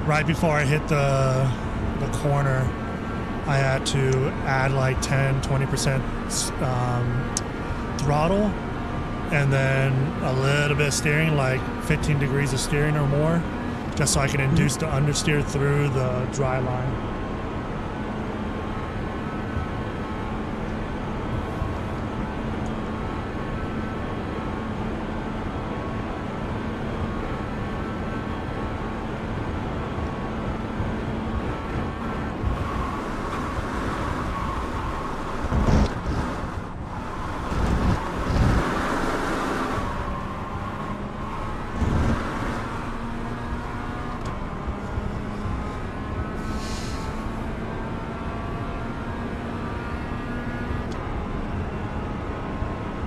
right before I hit the corner, I had to add like 10-20% throttle, and then a little bit of steering, like 15 degrees of steering or more, just so I can induce the understeer through the dry line.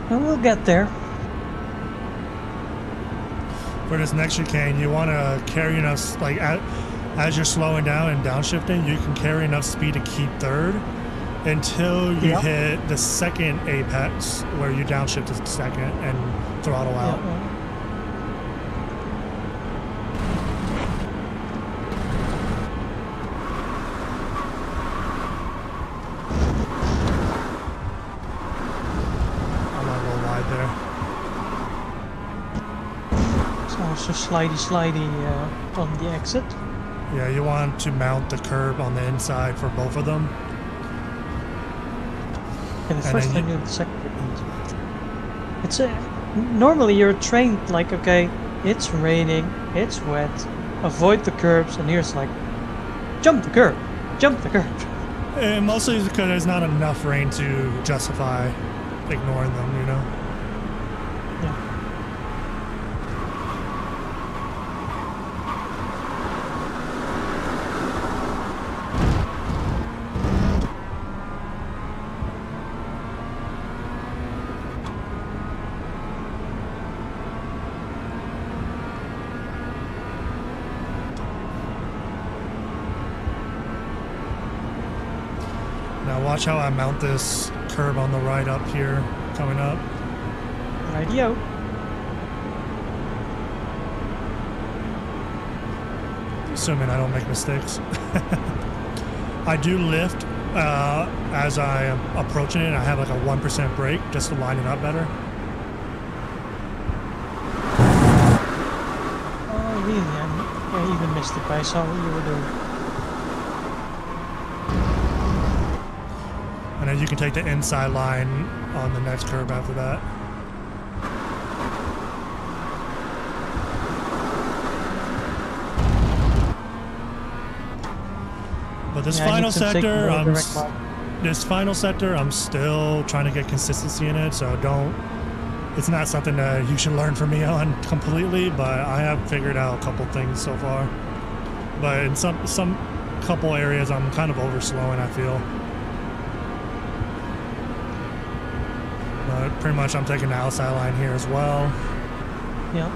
And we'll get there. For this next chicane, you want to carry enough, like as you're slowing down and downshifting, you can carry enough speed to keep third until you hit the second apex where you downshift to second and throttle out. I'm a little wide there. It's also slidey on the exit. Yeah, you want to mount the curb on the inside for both of them. And the And first then thing and the second thing. It's normally you're trained like, okay, it's raining, it's wet, avoid the curbs, and here's like, jump the curb, jump the curb. And mostly it's because there's not enough rain to justify ignoring them, you know? Yeah. Now watch how I mount this curb on the right up here, coming up. Radio. Assuming I don't make mistakes. I do lift as I am approaching it. I have like a 1% brake just to line it up better. Oh, really? I even missed it, but I saw what you were doing. And then you can take the inside line on the next curb after that. But this Yeah, final you can take sector, more direct line. I'm still trying to get consistency in it. So it's not something that you should learn from me on completely, but I have figured out a couple things so far. But in some couple areas, I'm kind of overslowing, I feel. But pretty much I'm taking the outside line here as well. Yeah.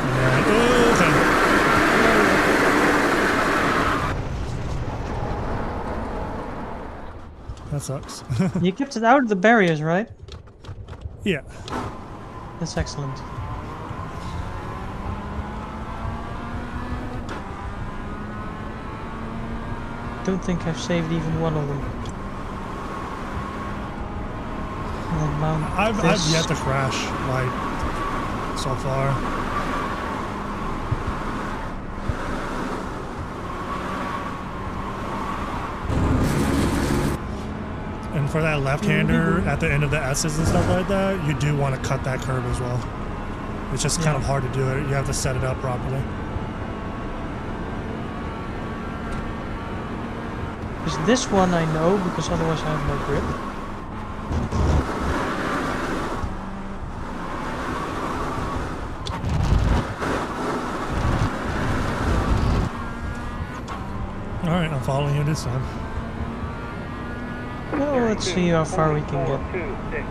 And, oh, okay. That sucks. You kept it out of the barriers, right? Yeah. That's excellent. Don't think I've saved even one of them. And then mount I've this. yet to crash, like, so far. And for that left-hander at the end of the S's and stuff like that, you do want to cut that curve as well. It's just kind of hard to do it. You have to set it up properly. Because this one I know, because otherwise I have no grip. Alright, I'm following you this time. Well, let's see how far we can get. 426.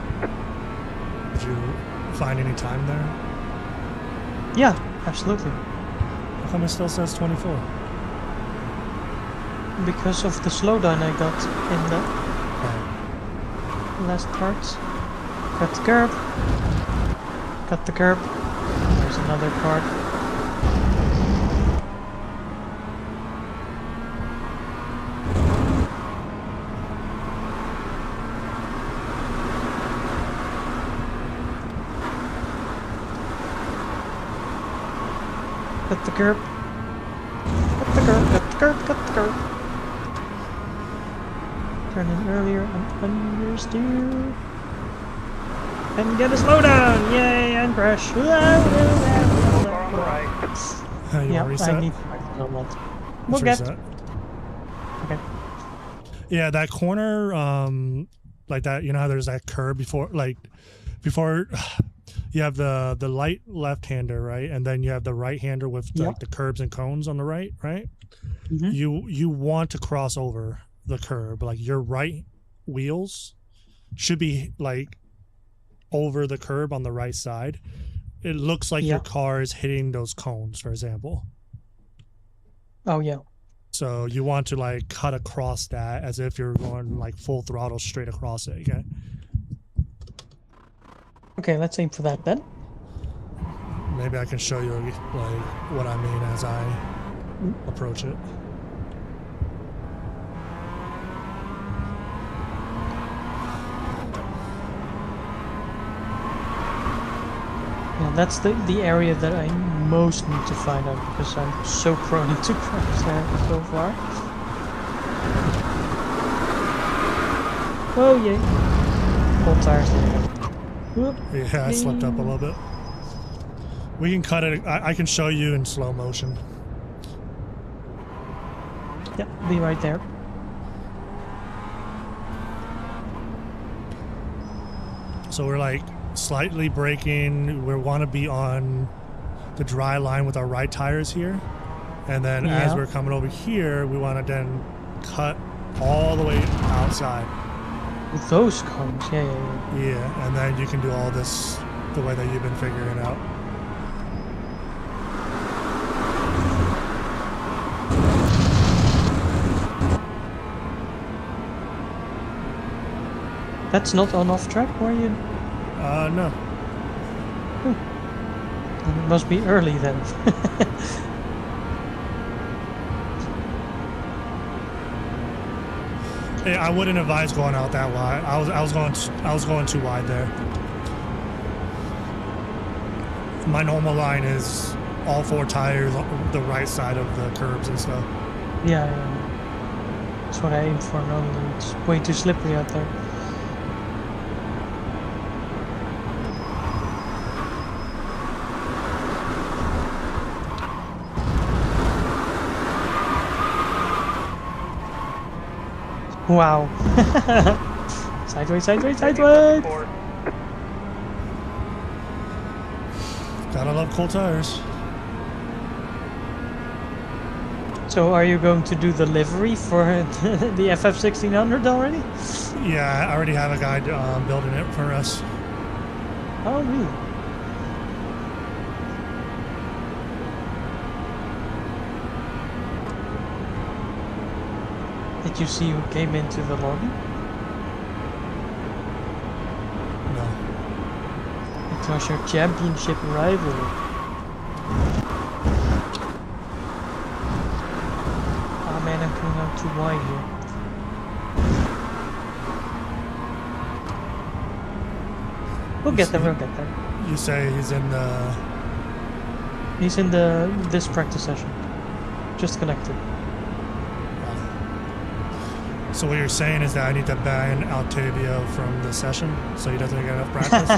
Did you find any time there? Yeah, absolutely. How come it still says 24? Because of the slowdown I got in the Right. last parts. Cut the curb. Cut the curb. There's another part. Cut the curb. Cut the curb, cut the curb, cut the curb. Turn in earlier and understeer. And get a slowdown! Yay, and crash. Car on the right. You Yeah, want to reset? I need to practice on that. We'll Let's get. reset. Okay. Yeah, that corner, like that, you know how there's that curb before you have the light left-hander, right? And then you have the right-hander with like the curbs and cones on the right? Mhm. You want to cross over the curb. Like your right wheels should be like over the curb on the right side. It looks like your car is hitting those cones, for example. Oh, yeah. So you want to like cut across that as if you're going like full throttle straight across it, okay? Okay, let's aim for that then. Maybe I can show you like what I mean as I approach it. Yeah, that's the area that I most need to find out because I'm so prone to crash there so far. Oh yay. Full tires there. Whoop. Yeah, I slipped up a little bit. We can cut it. I can show you in slow motion. Yep, be right there. So we're like slightly braking. We want to be on the dry line with our right tires here. And then as we're coming over here, we want to then cut all the way outside. With those cones, yeah. Yeah, and then you can do all this the way that you've been figuring out. That's not on off track, were you? No. Then it must be early then. Hey, I wouldn't advise going out that wide. I was going too wide there. My normal line is all 4 tires on the right side of the curbs and stuff. Yeah, that's what I aim for normally. It's way too slippery out there. Wow. Sideways, sideways, sideways! Gotta love cool tires. So are you going to do the livery for the FF1600 already? Yeah, I already have a guy building it for us. Oh, really? Did you see who came into the lobby? No. It was your championship rival. Ah man, I'm coming out too wide here. We'll get there, we'll get there. You say he's in the... He's in this practice session. Just connected. So what you're saying is that I need to ban Altavio from the session so he doesn't get enough practice?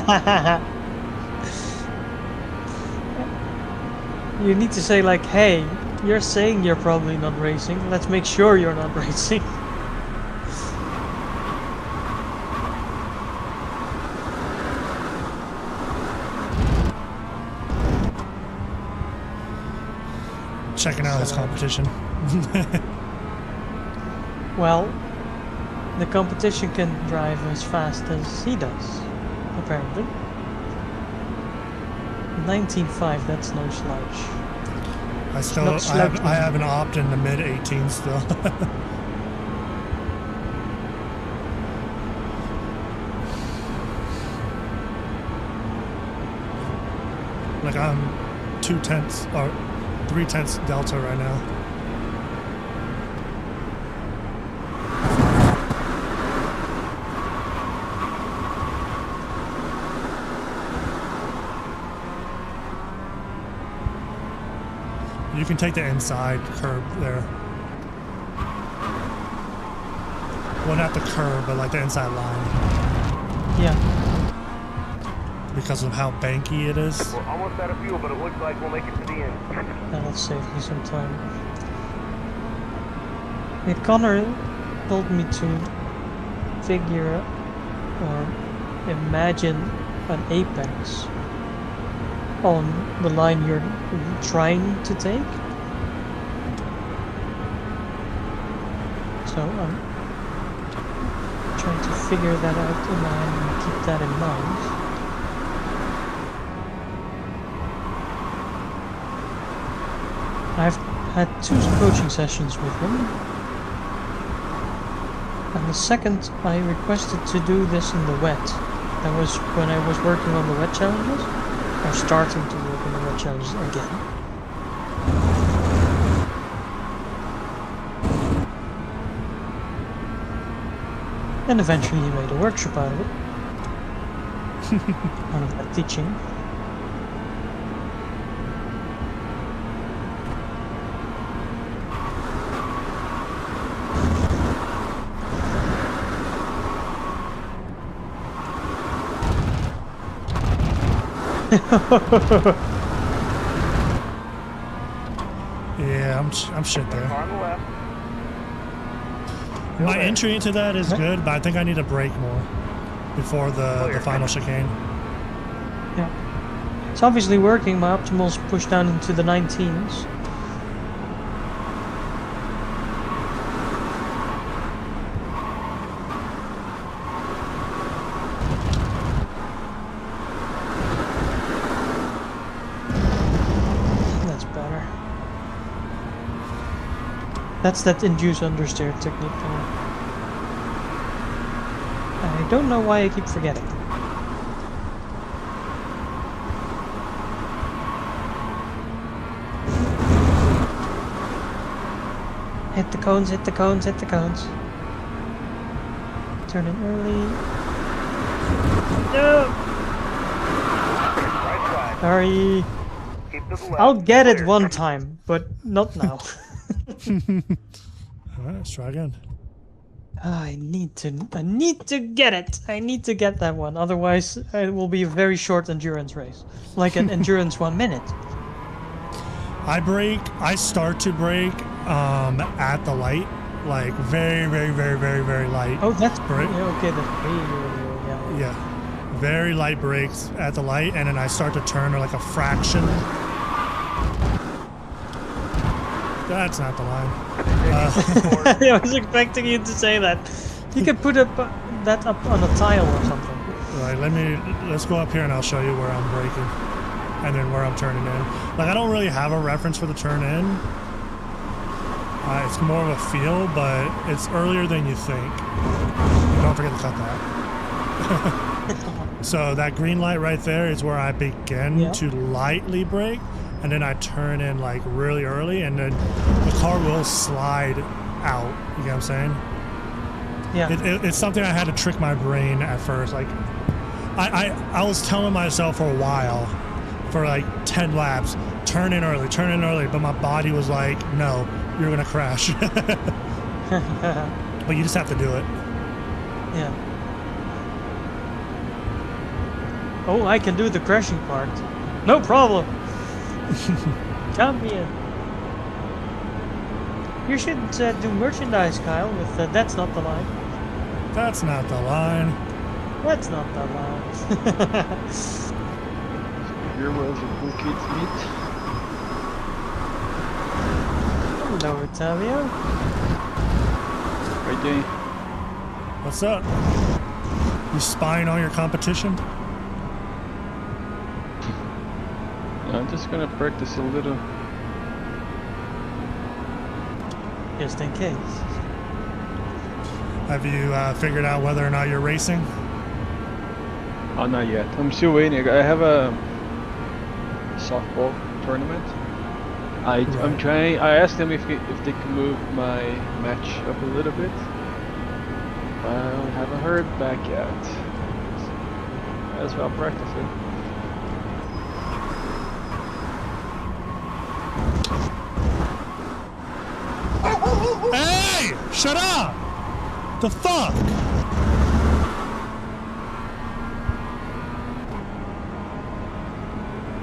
You need to say like, hey, you're saying you're probably not racing. Let's make sure you're not racing. Checking out his competition. Well, the competition can drive as fast as he does, apparently. 19.5, that's no slouch. I have an opt in the mid-18 still. Like I'm 2/10 or 3/10 delta right now. You can take the inside curb there. Well, not the curb, but like the inside line. Yeah. Because of how banky it is. We're almost out of fuel, but it looks like we'll make it to the end. That'll save me some time. Yeah, Connor told me to figure or imagine an apex on the line you're trying to take. So I'm trying to figure that out in my head and keep that in mind. I've had 2 coaching sessions with him, and the second I requested to do this in the wet. That was when I was working on the wet challenges, or starting to work on the wet challenges again. And eventually he made a workshop out of it. Out of that teaching. Yeah, I'm shit there. Car on the left. My entry into that is good, but I think I need to brake more before the final chicane. Yeah. It's obviously working. My optimal's pushed down into the 19s. That's better. That's that induce understeer technique. I don't know why I keep forgetting. Hit the cones, hit the cones, hit the cones. Turn in early. No! Right side. Sorry. Keep to the left. I'll get it Clear. one time, but not now. Alright, let's try again. I need to get it. I need to get that one. Otherwise, it will be a very short endurance race. Like an endurance 1 minute. I start to brake at the light, like very, very, very, very, very light. Oh, that's Right. yeah, okay. That's way, yeah. Yeah, very light brakes at the light, and then I start to turn like a fraction. That's not the line. I was expecting you to say that. You can put that up on a tile or something. Right, let's go up here and I'll show you where I'm braking, and then where I'm turning in. Like, I don't really have a reference for the turn in. It's more of a feel, but it's earlier than you think. Don't forget to cut that. So that green light right there is where I begin to lightly brake, and then I turn in like really early, and then the car will slide out. You get what I'm saying? Yeah. It's something I had to trick my brain at first. Like, I was telling myself for a while, for like 10 laps, turn in early, but my body was like, no, you're gonna crash. But you just have to do it. Yeah. Oh, I can do the crashing part. No problem. Come here. You should do merchandise, Kyle, with that's not the line. That's not the line. That's not the line. Here was a cool kids meet. Hello, Ottavio. What are you doing? What's up? You spying on your competition? I'm just gonna practice a little. Just in case. Have you figured out whether or not you're racing? Oh, not yet. I'm still waiting. I have a softball tournament. I'm trying. I asked them if they can move my match up a little bit. I haven't heard back yet. As well, practicing. Hey! Shut up! The fuck?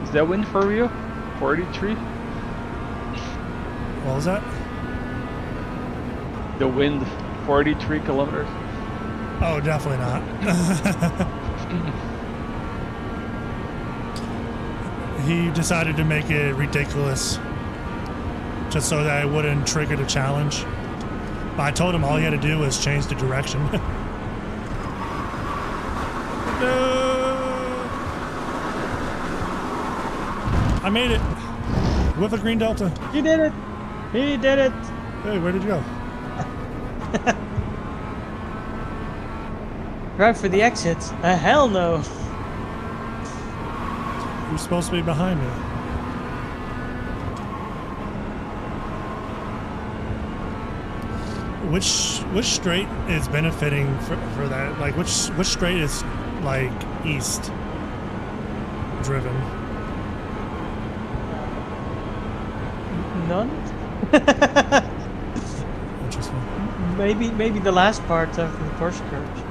Is that wind for real? 43? What was that? The wind, 43 kilometers. Oh, definitely not. He decided to make it ridiculous just so that it wouldn't trigger the challenge. But I told him all he had to do was change the direction. No! I made it with a green delta. He did it. He did it. Hey, where did you go? Right for the exit. Hell no. You're supposed to be behind me. Which straight is benefiting for that? Like, which straight is like east driven? None. Interesting. Maybe the last part of the Porsche curves.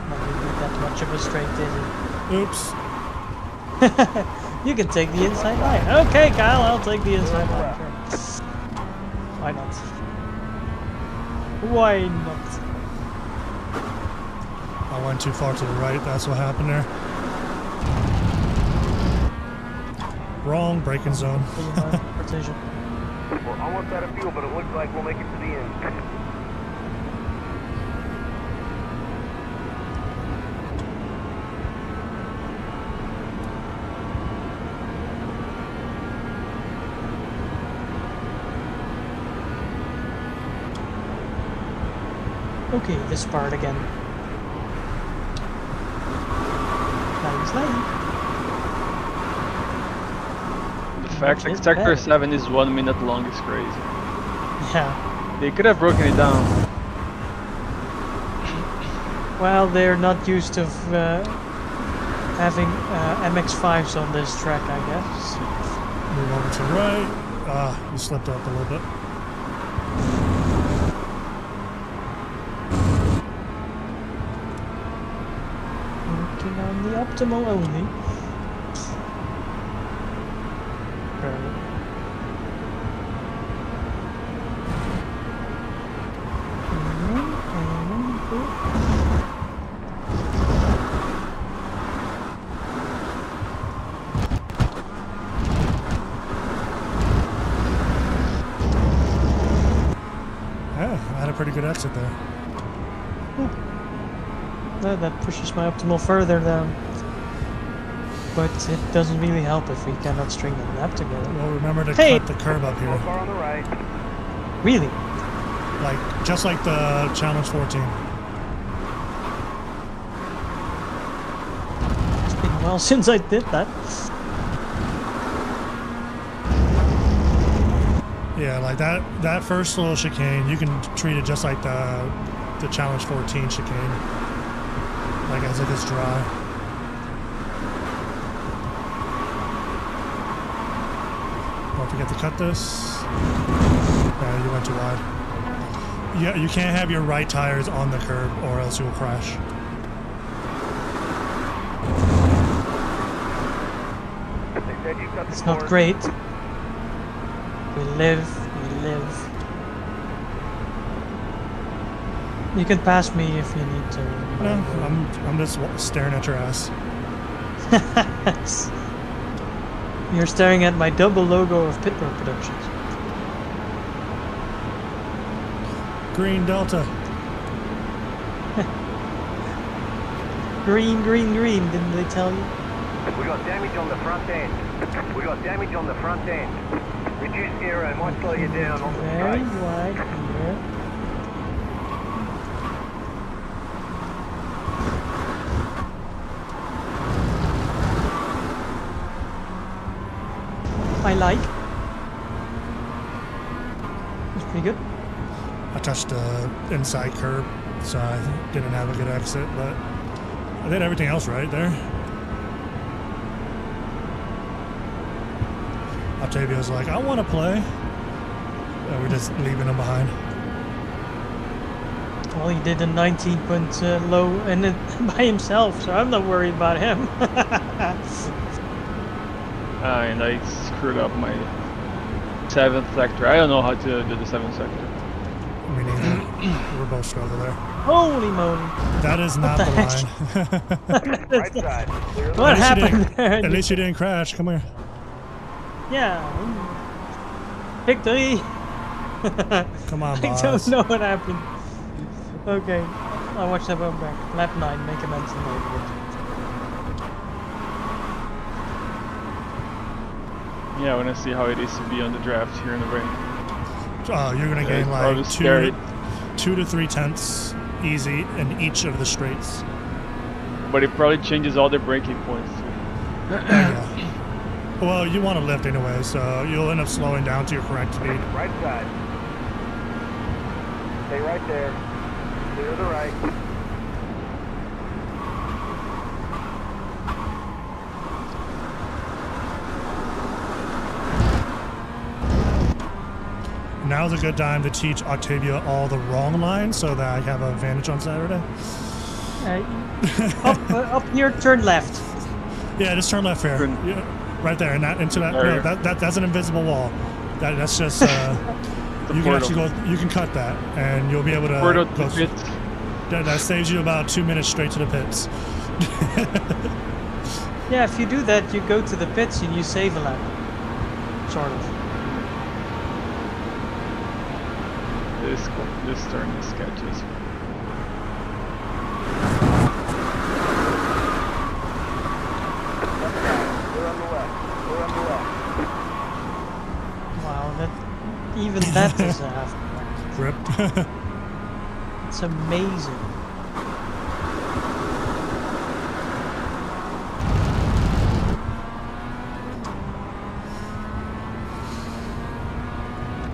Not really that much of a straight, is Oops. it? You can take the inside line. Okay, Kyle, I'll take the inside line. Sure. Why not? Why not? I went too far to the right. That's what happened there. Wrong braking zone. Precision. We're almost out of fuel, but it looks like we'll make it to the end. Okay, this part again. Sliding. The fact that It's Sector bad. 7 is 1 minute long is crazy. Yeah. They could have broken it down. Well, they're not used to having MX-5s on this track, I guess. Move over to the right. Ah, you slipped up a little bit. Working on the optimal only. Yeah, I had a pretty good exit there. That pushes my optimal further down. But it doesn't really help if we cannot string the lap together. Well, remember to Hey! cut the curb up One here. car on the right. Really? Like, just like the Challenge 14. It's been a while since I did that. Yeah, like that first little chicane, you can treat it just like the Challenge 14 chicane. Like as if it's dry. Don't forget to cut this. Yeah, you went too wide. Yeah, you can't have your right tires on the curb or else you'll crash. They said you cut the It's not course. great. We live, we live. You can pass me if you need to. No, I'm just staring at your ass. You're staring at my double logo of Pitbull Productions. Green Delta. Green, green, green, didn't they tell you? We got damage on the front end. We got damage on the front end. Reduce aero, might slow you down on the Very straight. wide here. I like. It's pretty good. I touched the inside curb, so I didn't have a good exit, but I did everything else right there. Octavio's like, I want to play. And we're just leaving him behind. Well, he did a 19 point low and it by himself, so I'm not worried about him. And I screwed up my 7th sector. I don't know how to do the 7th sector. Me neither. We're both struggle there. Holy moly. That is not the the heck? line. Right side. Clear the What At least you happened didn't- there? At least you didn't crash. Come here. Yeah. Victory! Come on, I boss. don't know what happened. Okay. I'll watch that one back. Lap 9, make amends and over. Yeah, I want to see how it is to be on the draft here in the rain. Oh, you're gonna gain I like was two scared. to 3 tenths easy in each of the straights. But it probably changes all the braking points too. Yeah. Well, you want to lift anyway, so you'll end up slowing down to your correct speed. Right side. Stay right there. Clear the right. Now's a good time to teach Octavia all the wrong lines so that I have an advantage on Saturday. Up here, turn left. Yeah, just turn left here. Turn- Yeah, right there, and that into that. There. No, that's an invisible wall. That's just you can portal. actually go. You can cut that, and you'll be able to. Portal go- to pits. that saves you about 2 minutes straight to the pits. Yeah, if you do that, you go to the pits and you save a lap. Sort of. This turn is sketches. Clear on the left. Clear on the left. Wow, that even that is a half. Rip. That's amazing.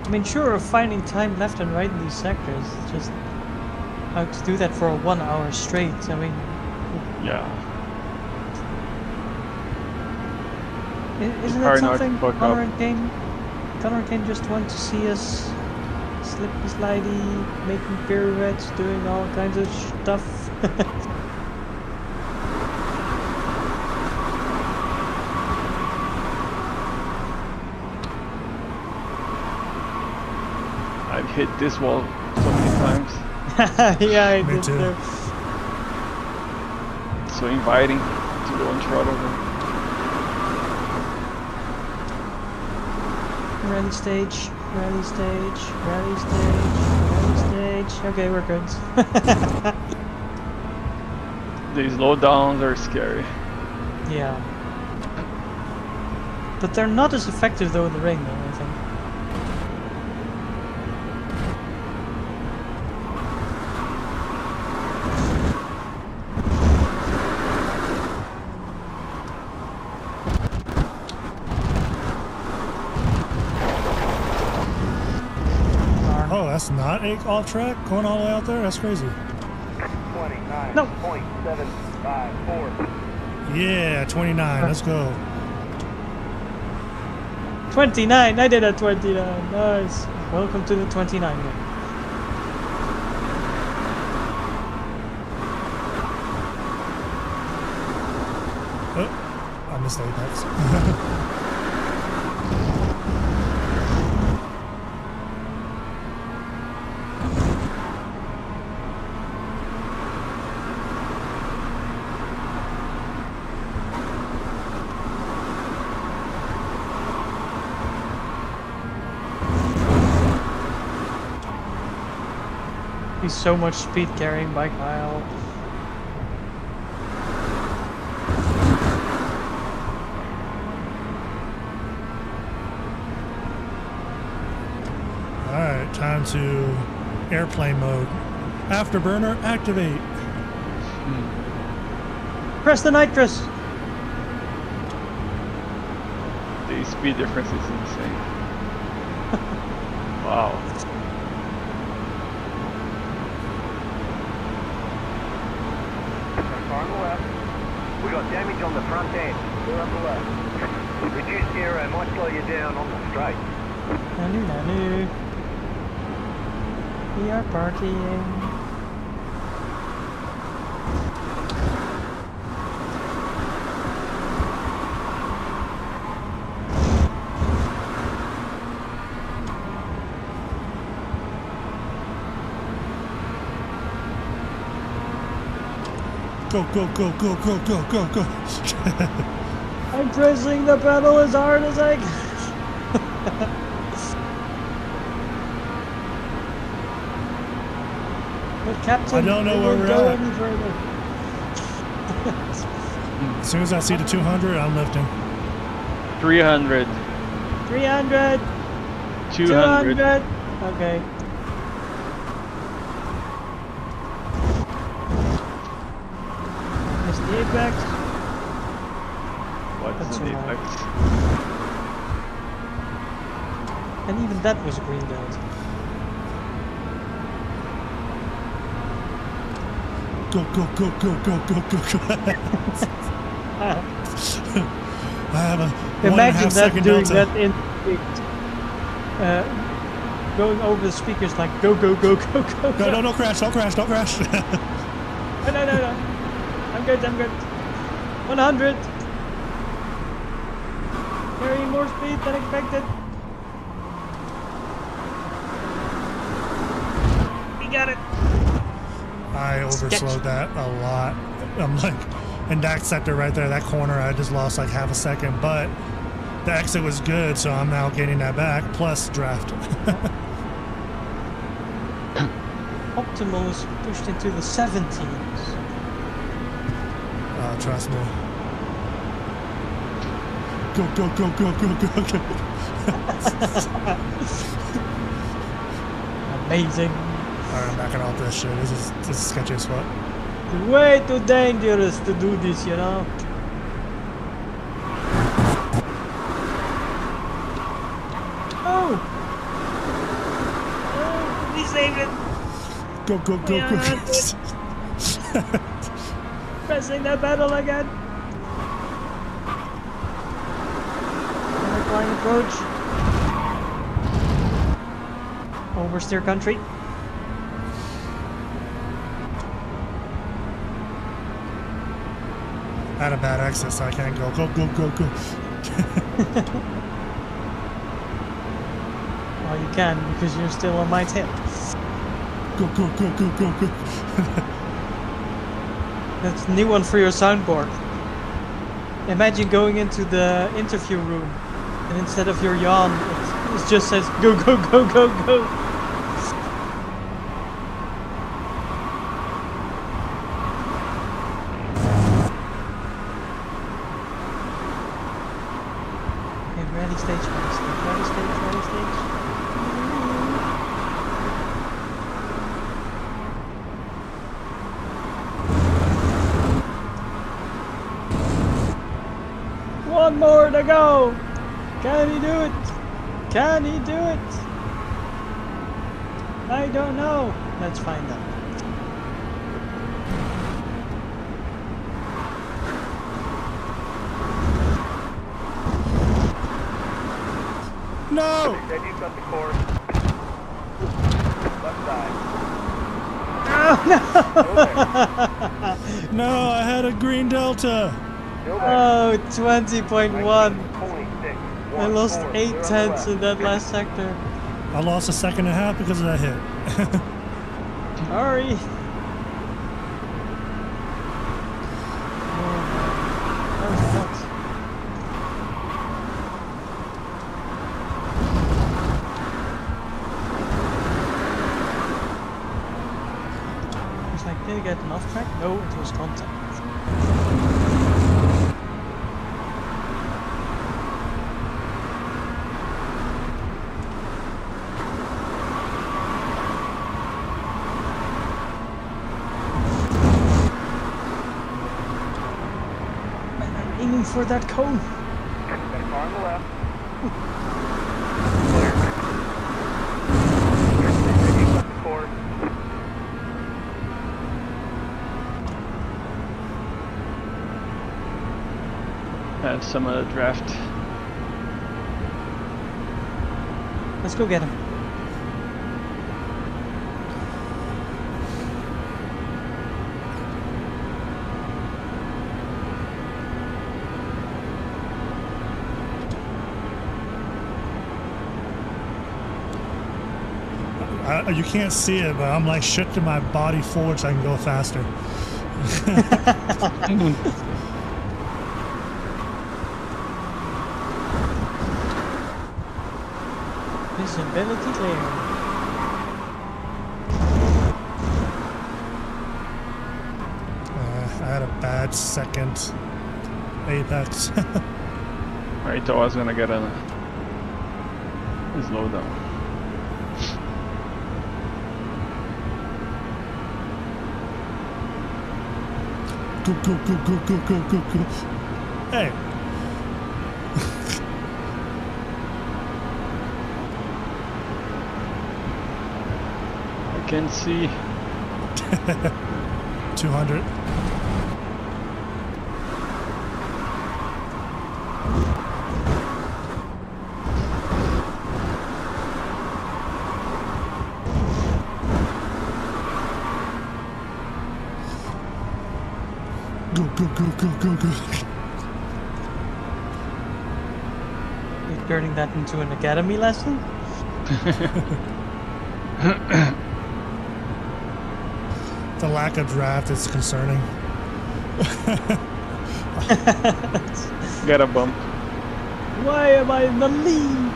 I mean, sure, finding time left and right in these sectors, it's just how to do that for 1 hour straight. I mean, Yeah. isn't Hard that not to something fuck Connor up. and Kane? Connor and Kane just want to see us slippy slidey, making pirouettes, doing all kinds of stuff. I've hit this wall so many times. Yeah, I Me did too. too. It's so inviting to go and throttle them. Rally stage, rally stage, rally stage, rally stage. Okay, we're good. These low downs are scary. Yeah. But they're not as effective though in the rain though, I think. Oh, that's not off track? Going all the way out there? That's crazy. 29.754. Yeah, 29. Let's go. 29! I did a 29. Nice. Welcome to the 29 one. Oh, I missed the apex. He's so much speed carrying by Kyle. Alright, time to airplane mode. Afterburner, activate. Press the nitrous! The speed difference is insane. Wow. Far on the left. We got damage on the front end. Clear on the left. Reduced aero might slow you down on the straight. Nanu nanu. We are partying. Go, go, go, go, go, go, go, go. I'm pressing the pedal as hard as I can. But Captain, I don't know it where won't we're go at. any further. As soon as I see the 200, I'm lifting. 300. 300! 200. 200! Okay. Missed the apex. What's That's an alright. apex? And even that was a green belt. Go, go, go, go, go, go, go, go. I have a Imagine 1.5 that second doing delta. that in going over the speakers like go go go go go. No, no, don't crash, don't crash, don't crash. No. I'm good. 100. Carrying more speed than expected. We got it. I overslowed that a lot. I'm like, in that sector right there, that corner, I just lost like half a second, but the exit was good, so I'm now getting that back, plus draft. Optimal is pushed into the 17s. Trust me. Go, go, go, go, go, go, go. Amazing. Alright, I'm backing off this shit. This is sketchy as fuck. It's way too dangerous to do this, you know. Oh! Oh, we saved it! Go, go, go, Yeah, go. that's Pressing that pedal again. Flying approach. Oversteer country. I had a bad exit, so I can't go. Go, go, go, go. Well, you can because you're still on my tail. Go, go, go, go, go, go. That's a new one for your soundboard. Imagine going into the interview room and instead of your yawn, it just says go, go, go, go, go. Okay, ready stage, ready stage, ready stage, ready stage. One more to go! Can he do it? Can he do it? I don't know. Let's find out. No! Said you've got the course. Left side. Still there. No, I had a green delta. Still there. Oh, 20.1. 26. I lost 1-4, 8 clear on the tenths left. in that last sector. I lost a second and a half because of that hit. Sorry. Oh, that was nuts. Was like, did I get an off track? No, it was contact. Man, I'm aiming for that cone. Got a car on the left. Said you've got the course. Have some draft. Let's go get him. You can't see it, but I'm like shifting my body forward so I can go faster. Visibility clear. I had a bad second apex. I thought I was gonna get a slow down. Go, go, go, go, go, go, go, go. Hey. I can see. 200. Go, go, go, go, go, go. You're turning that into an academy lesson? The lack of draft is concerning. Got a bump. Why am I in the lead?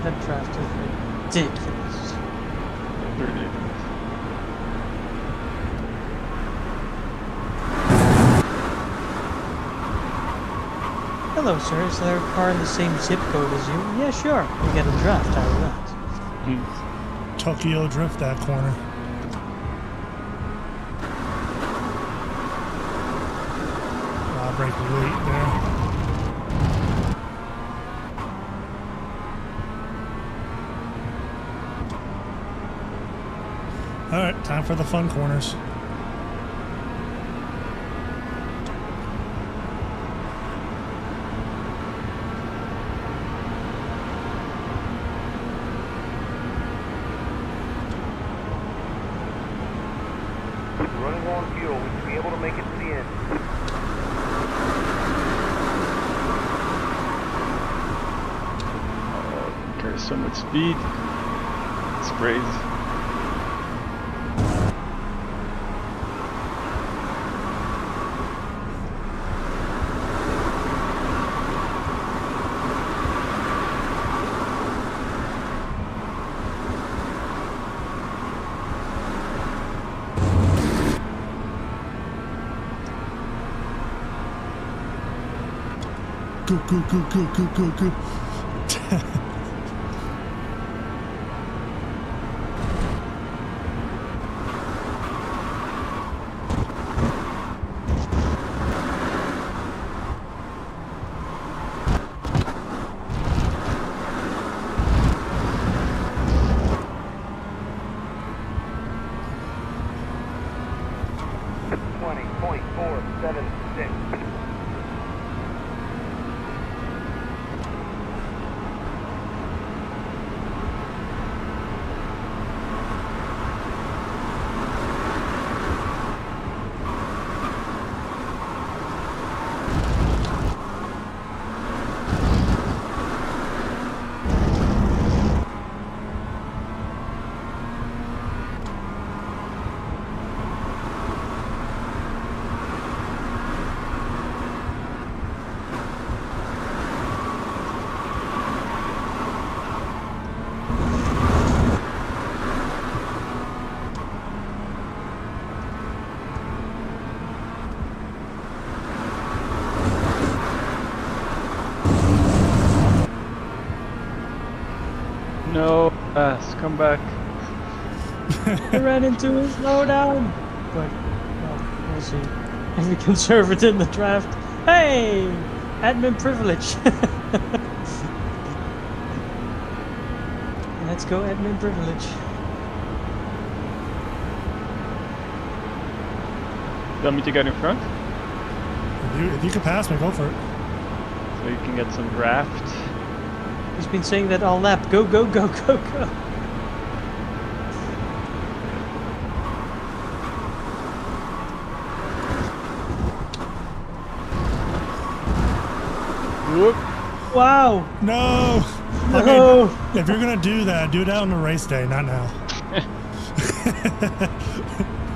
That draft is ridiculous. Ridiculous. Hello, sir. Is there a car in the same zip code as you? Yeah, sure. We get a draft out of that. Tokyo Drift that corner. Brake late there. Alright, time for the fun corners. Running low on fuel. We should be able to make it to the end. Carries so much speed. It's crazy. Go, go, go, go, go, go, go. No, come back. I ran into his slowdown. But, well, we'll see. If we can serve it in the draft. Hey! Admin privilege. Let's go admin privilege. You want me to get in front? If you can pass me, go for it. So you can get some draft. He's been saying that all lap. Go, go, go, go, go. Whoop. Wow. No! No. Okay, if you're gonna do that, do it out on the race day, not now.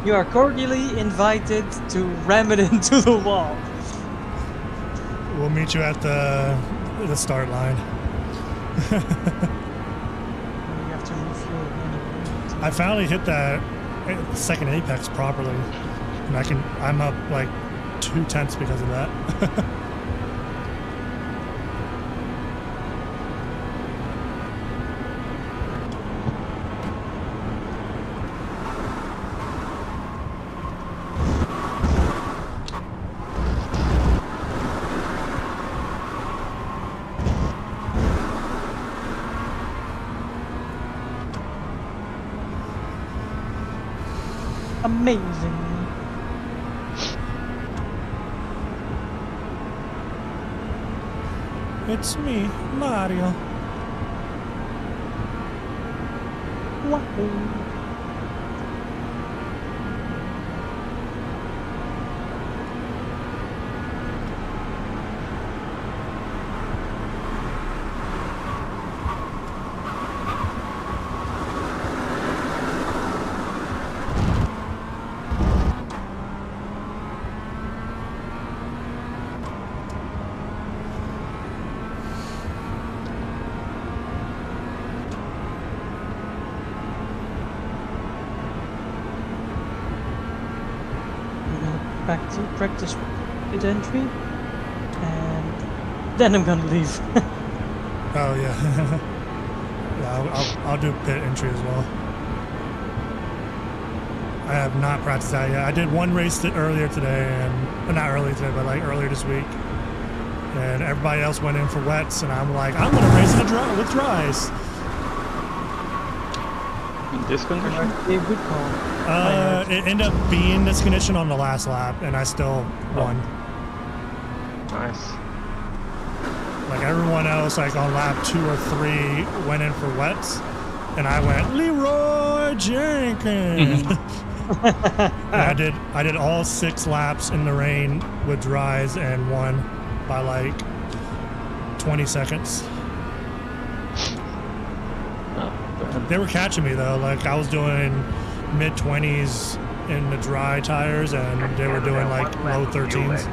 You are cordially invited to ram it into the wall. We'll meet you at the start line. You have to refuel anyway. I finally hit that second apex properly, and I'm up like 2/10 because of that. Amazing. It's me, Mario. Wow. back to practice pit entry, and then I'm gonna leave. Oh yeah. Yeah, I'll do pit entry as well. I have not practiced that yet. I did one race earlier today, and not earlier today, but like earlier this week. And everybody else went in for wets, and I'm like, I'm gonna race with dries. In this condition? A good call. It ended up being this condition on the last lap, and I still won. Nice. Like everyone else, like on lap 2 or 3, went in for wets, and I went Leroy Jenkins. And I did all 6 laps in the rain with dries and won by like 20 seconds. They were catching me though. Like I was doing mid-20s in the dry tires, and they were doing like low 13s.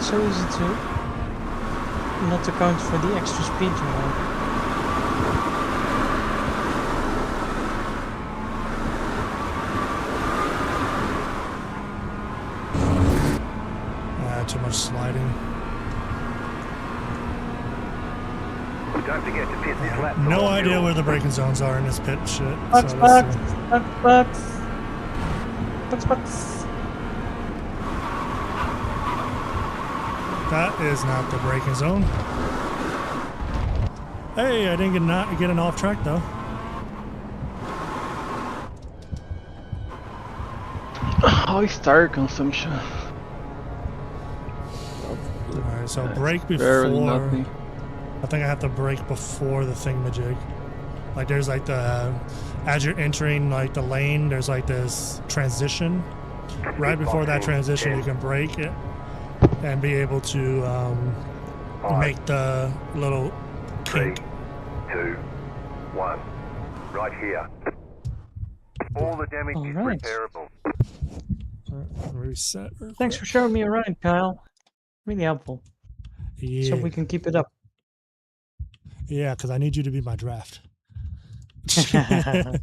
So easy to not account for the extra speed you have. Too much sliding. Don't forget to pit this lap. No idea where the braking zones are in this pit shit. Bucks, so bucks, let's see. bucks, bucks, bucks. That is not the braking zone. Hey, I didn't get an off track though. High tire consumption. Alright, so brake Barely before. nothing. I think I have to brake before the thingamajig. Like there's like as you're entering like the lane, there's like this transition. Right before that transition, you can brake it and be able to make the little 3, kink. 2, 1. Right here. All the damage is Alright. repairable. Alright, reset. real Thanks for quick. showing me around, Kyle. Really helpful. Yeah, So we can keep it up. yeah, because I need you to be my draft. I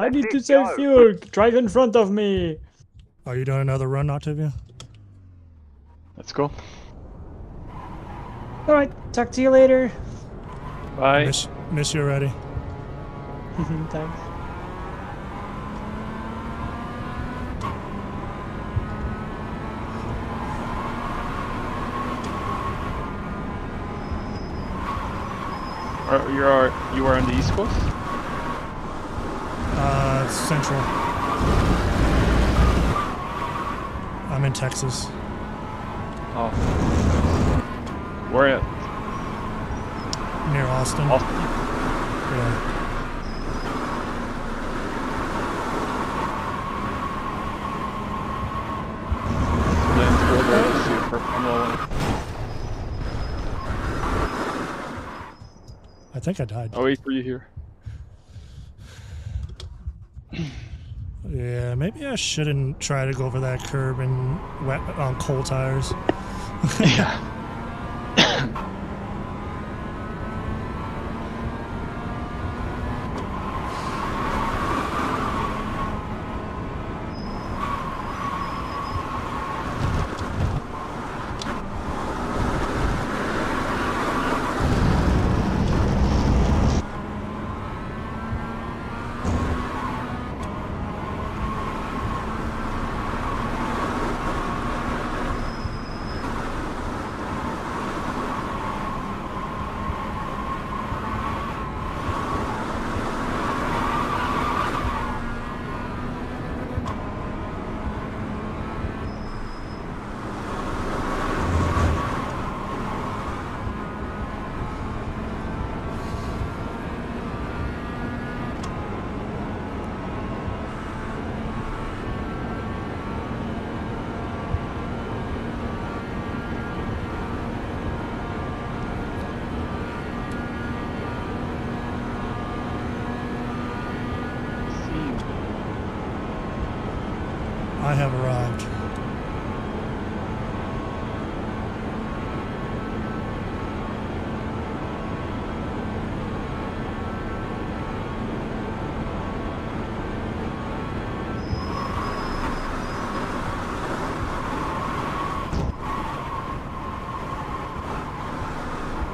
need to Let's save go. fuel. Drive in front of me. Are you doing another run, Octavia? Let's go. All right. Talk to you later. Bye. Miss you already. Thanks. You are on the East Coast? Central. I'm in Texas. Oh. Where at? Near Austin. Austin? Yeah. Let's go there to see for Formula 1. I think I died. I'll wait for you here. Yeah, maybe I shouldn't try to go over that curb in wet on cold tires. Yeah. have arrived.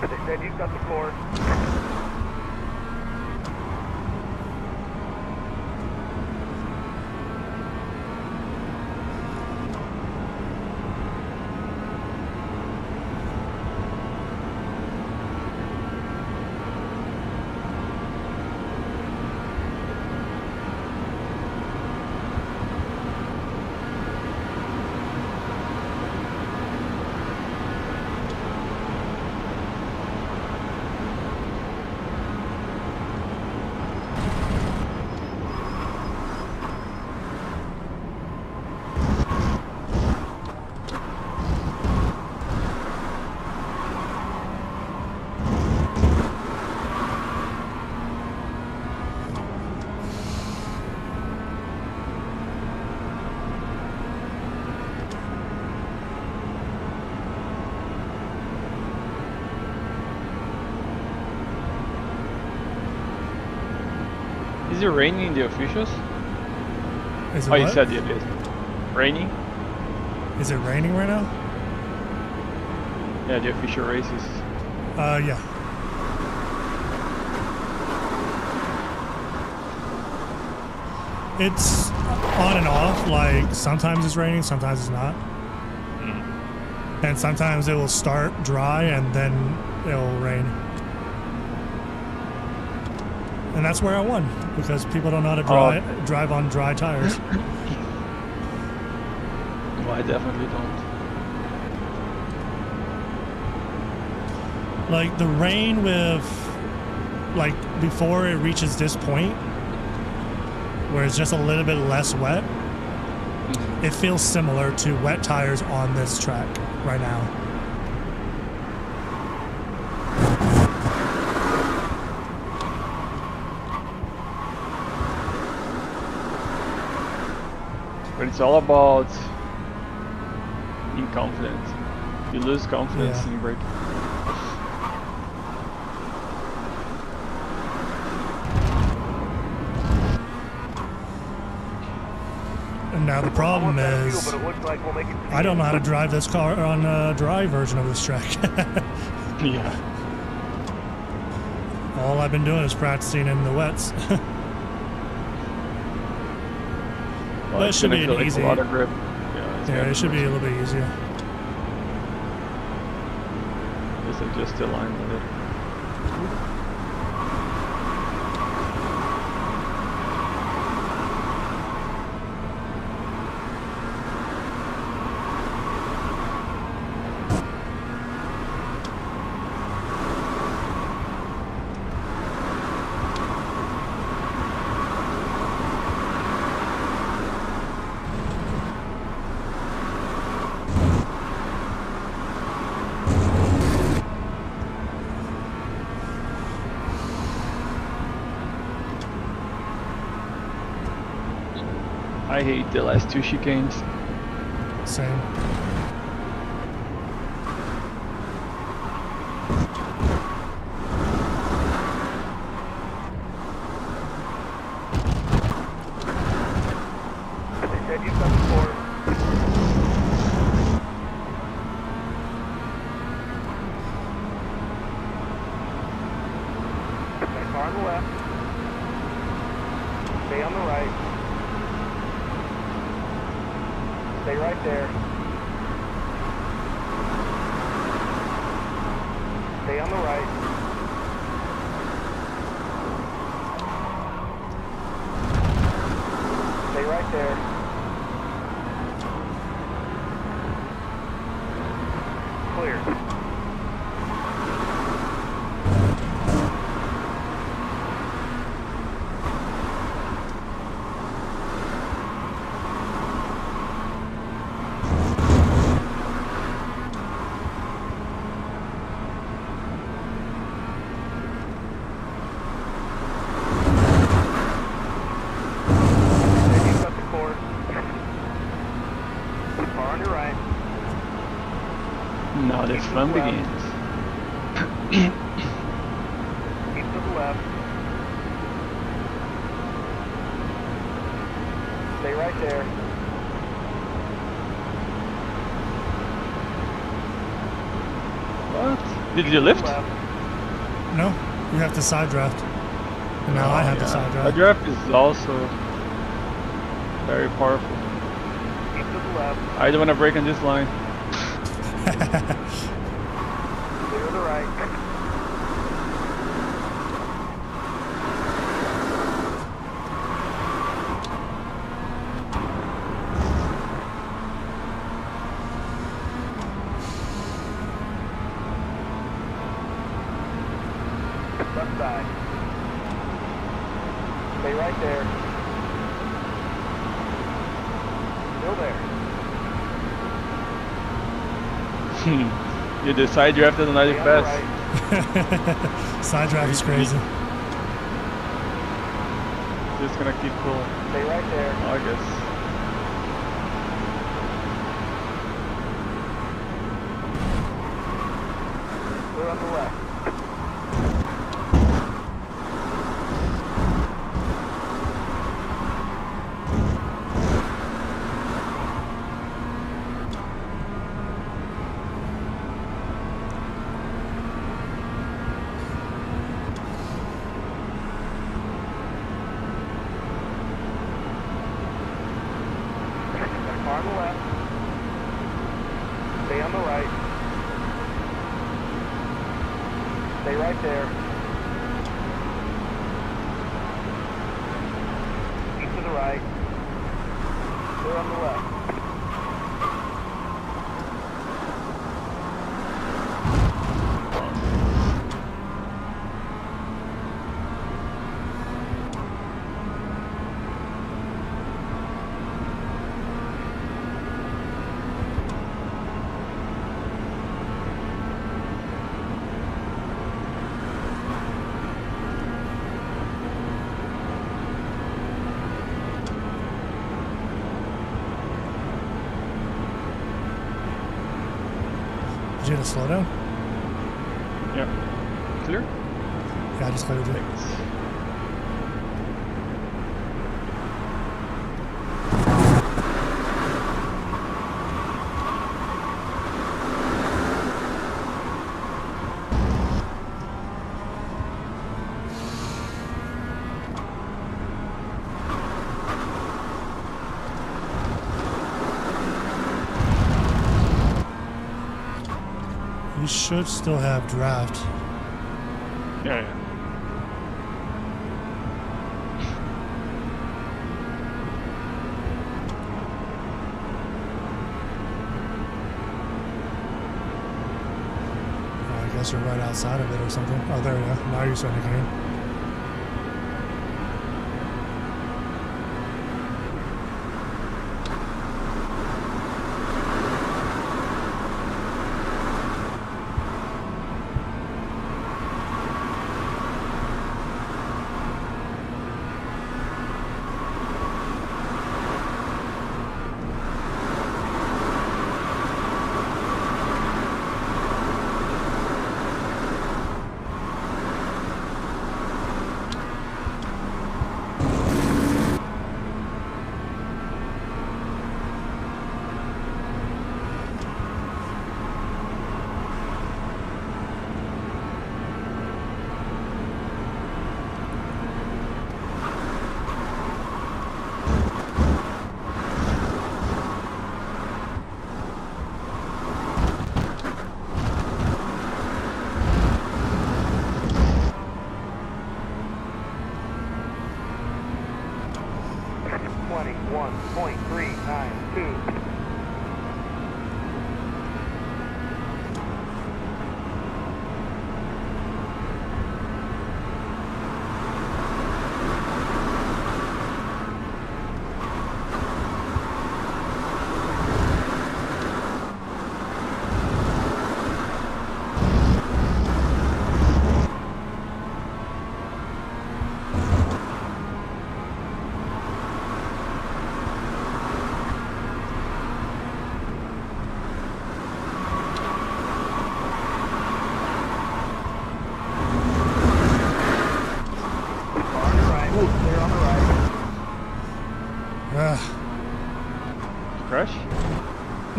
They said you've got the floor. Is it raining in the officials? Is it Oh, you what? said it is. Raining? Is it raining right now? Yeah, the official races. Yeah. It's on and off, like sometimes it's raining, sometimes it's not. And sometimes it will start dry and then it'll rain. And that's where I won, because people don't know how to drive on dry tires. Well, I definitely don't. Like the rain with, like before it reaches this point, where it's just a little bit less wet, it feels similar to wet tires on this track right now. But it's all about being confident. You lose confidence Yeah. in brake. And now the problem Almost out of fuel, is, but it looks like we'll make it to the I don't end. know how to drive this car on a dry version of this track. Yeah. All I've been doing is practicing in the wets. Well, But it it's should gonna be feel an like easy. a lot of grip. Yeah, it's Yeah, gonna it should be a little bit easier. Just adjust the line with it. I hate the last two chicanes. Same. They said you've got the floor. Stay far on the left. Stay on the right. Stay right there. Stay on the right. Stay right there. Clear. Then you've got the core. Now the fun begins. Keep to the left. Stay right there. What? Did you lift? Left. No, you have to side draft. And now I have to side The draft. draft is also very powerful. Keep to the left. I don't want to break on this line. Clear the right. Left side. Stay right there. Still there. You decide you after the night Stay on the fast. right. Side draft is crazy. Just gonna keep cool. Stay right there. I guess. Clear on the left. Car on the left. Stay on the right. Stay right there. Keep to the right. Clear on the left. Did you hit a slowdown? Yeah. Clear? Yeah, I just cleared it. You should still have draft. Yeah, yeah. I guess you're right outside of it or something. Oh, there you go. Now you're starting to gain.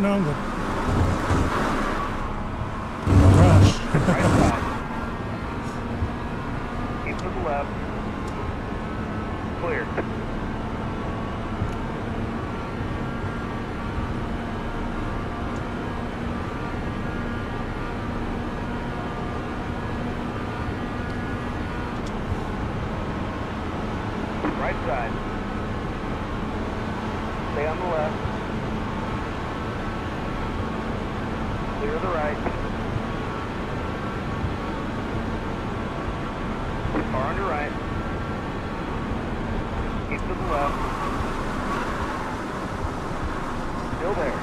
no, I'm good. Crash. Right side. Keep to the left. Clear. Right side. Stay on the left. Clear the right. Car on your right. Keep to the left. Still there.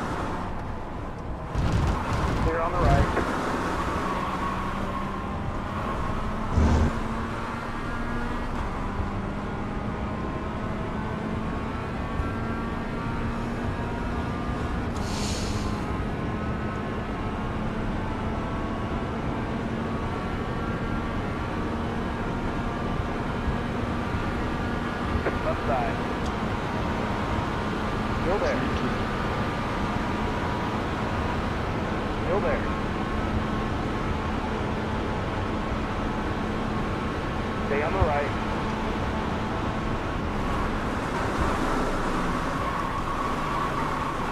Clear on the right. Left side. Still there. Still there. Stay on the right.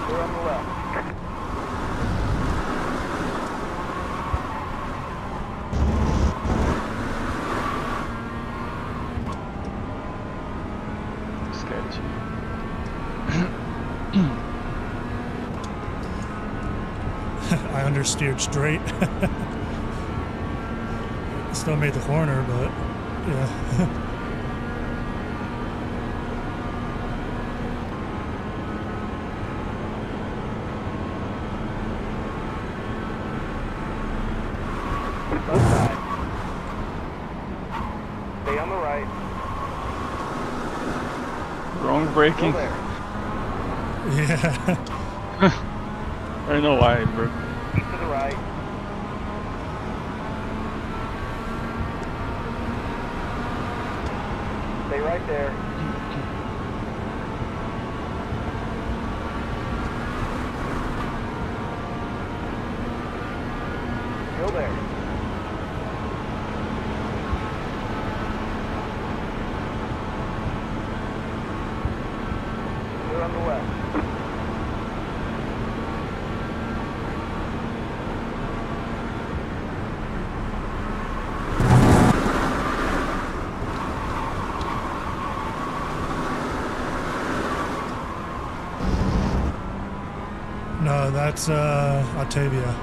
Clear on the left. Sketchy. I understeered straight. Still made the corner, but yeah. Left side. Stay on the right. Wrong Still braking. there. Yeah. I don't know why it broke. Keep to the right. Stay right there. Still there. Clear on the left. No, that's Octavia.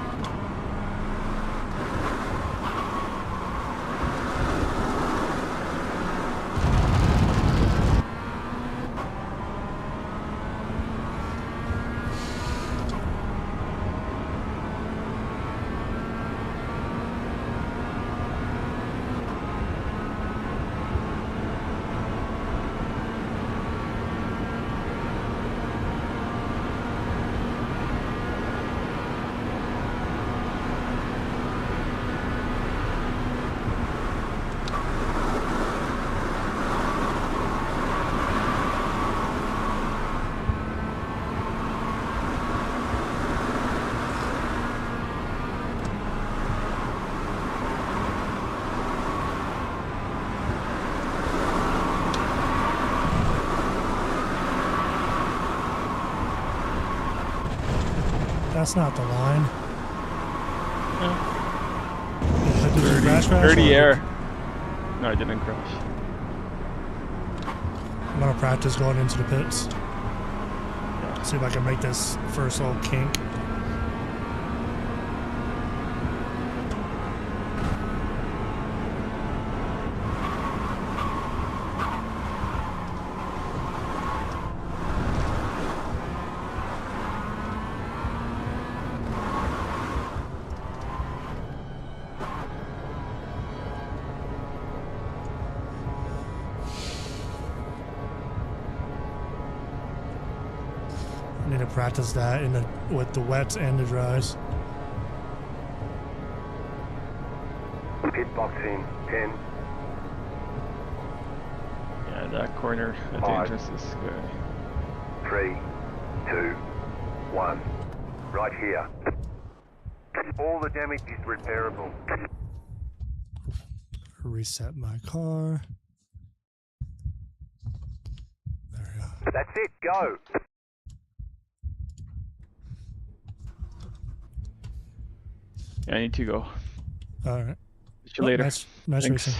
That's not the line. Yeah, did you crash? 30 or- air. No, I didn't crash. I'm gonna practice going into the pits. See if I can make this first little kink. I need to practice that in the with the wets and the dries. Pit box in 10. Yeah, that corner at the Five. entrance is good. 3, 2, 1. Right here. All the damage is repairable. Reset my car. There we go. That's it, go! Yeah, I need to go. All right. See you later. Nice Thanks. racing.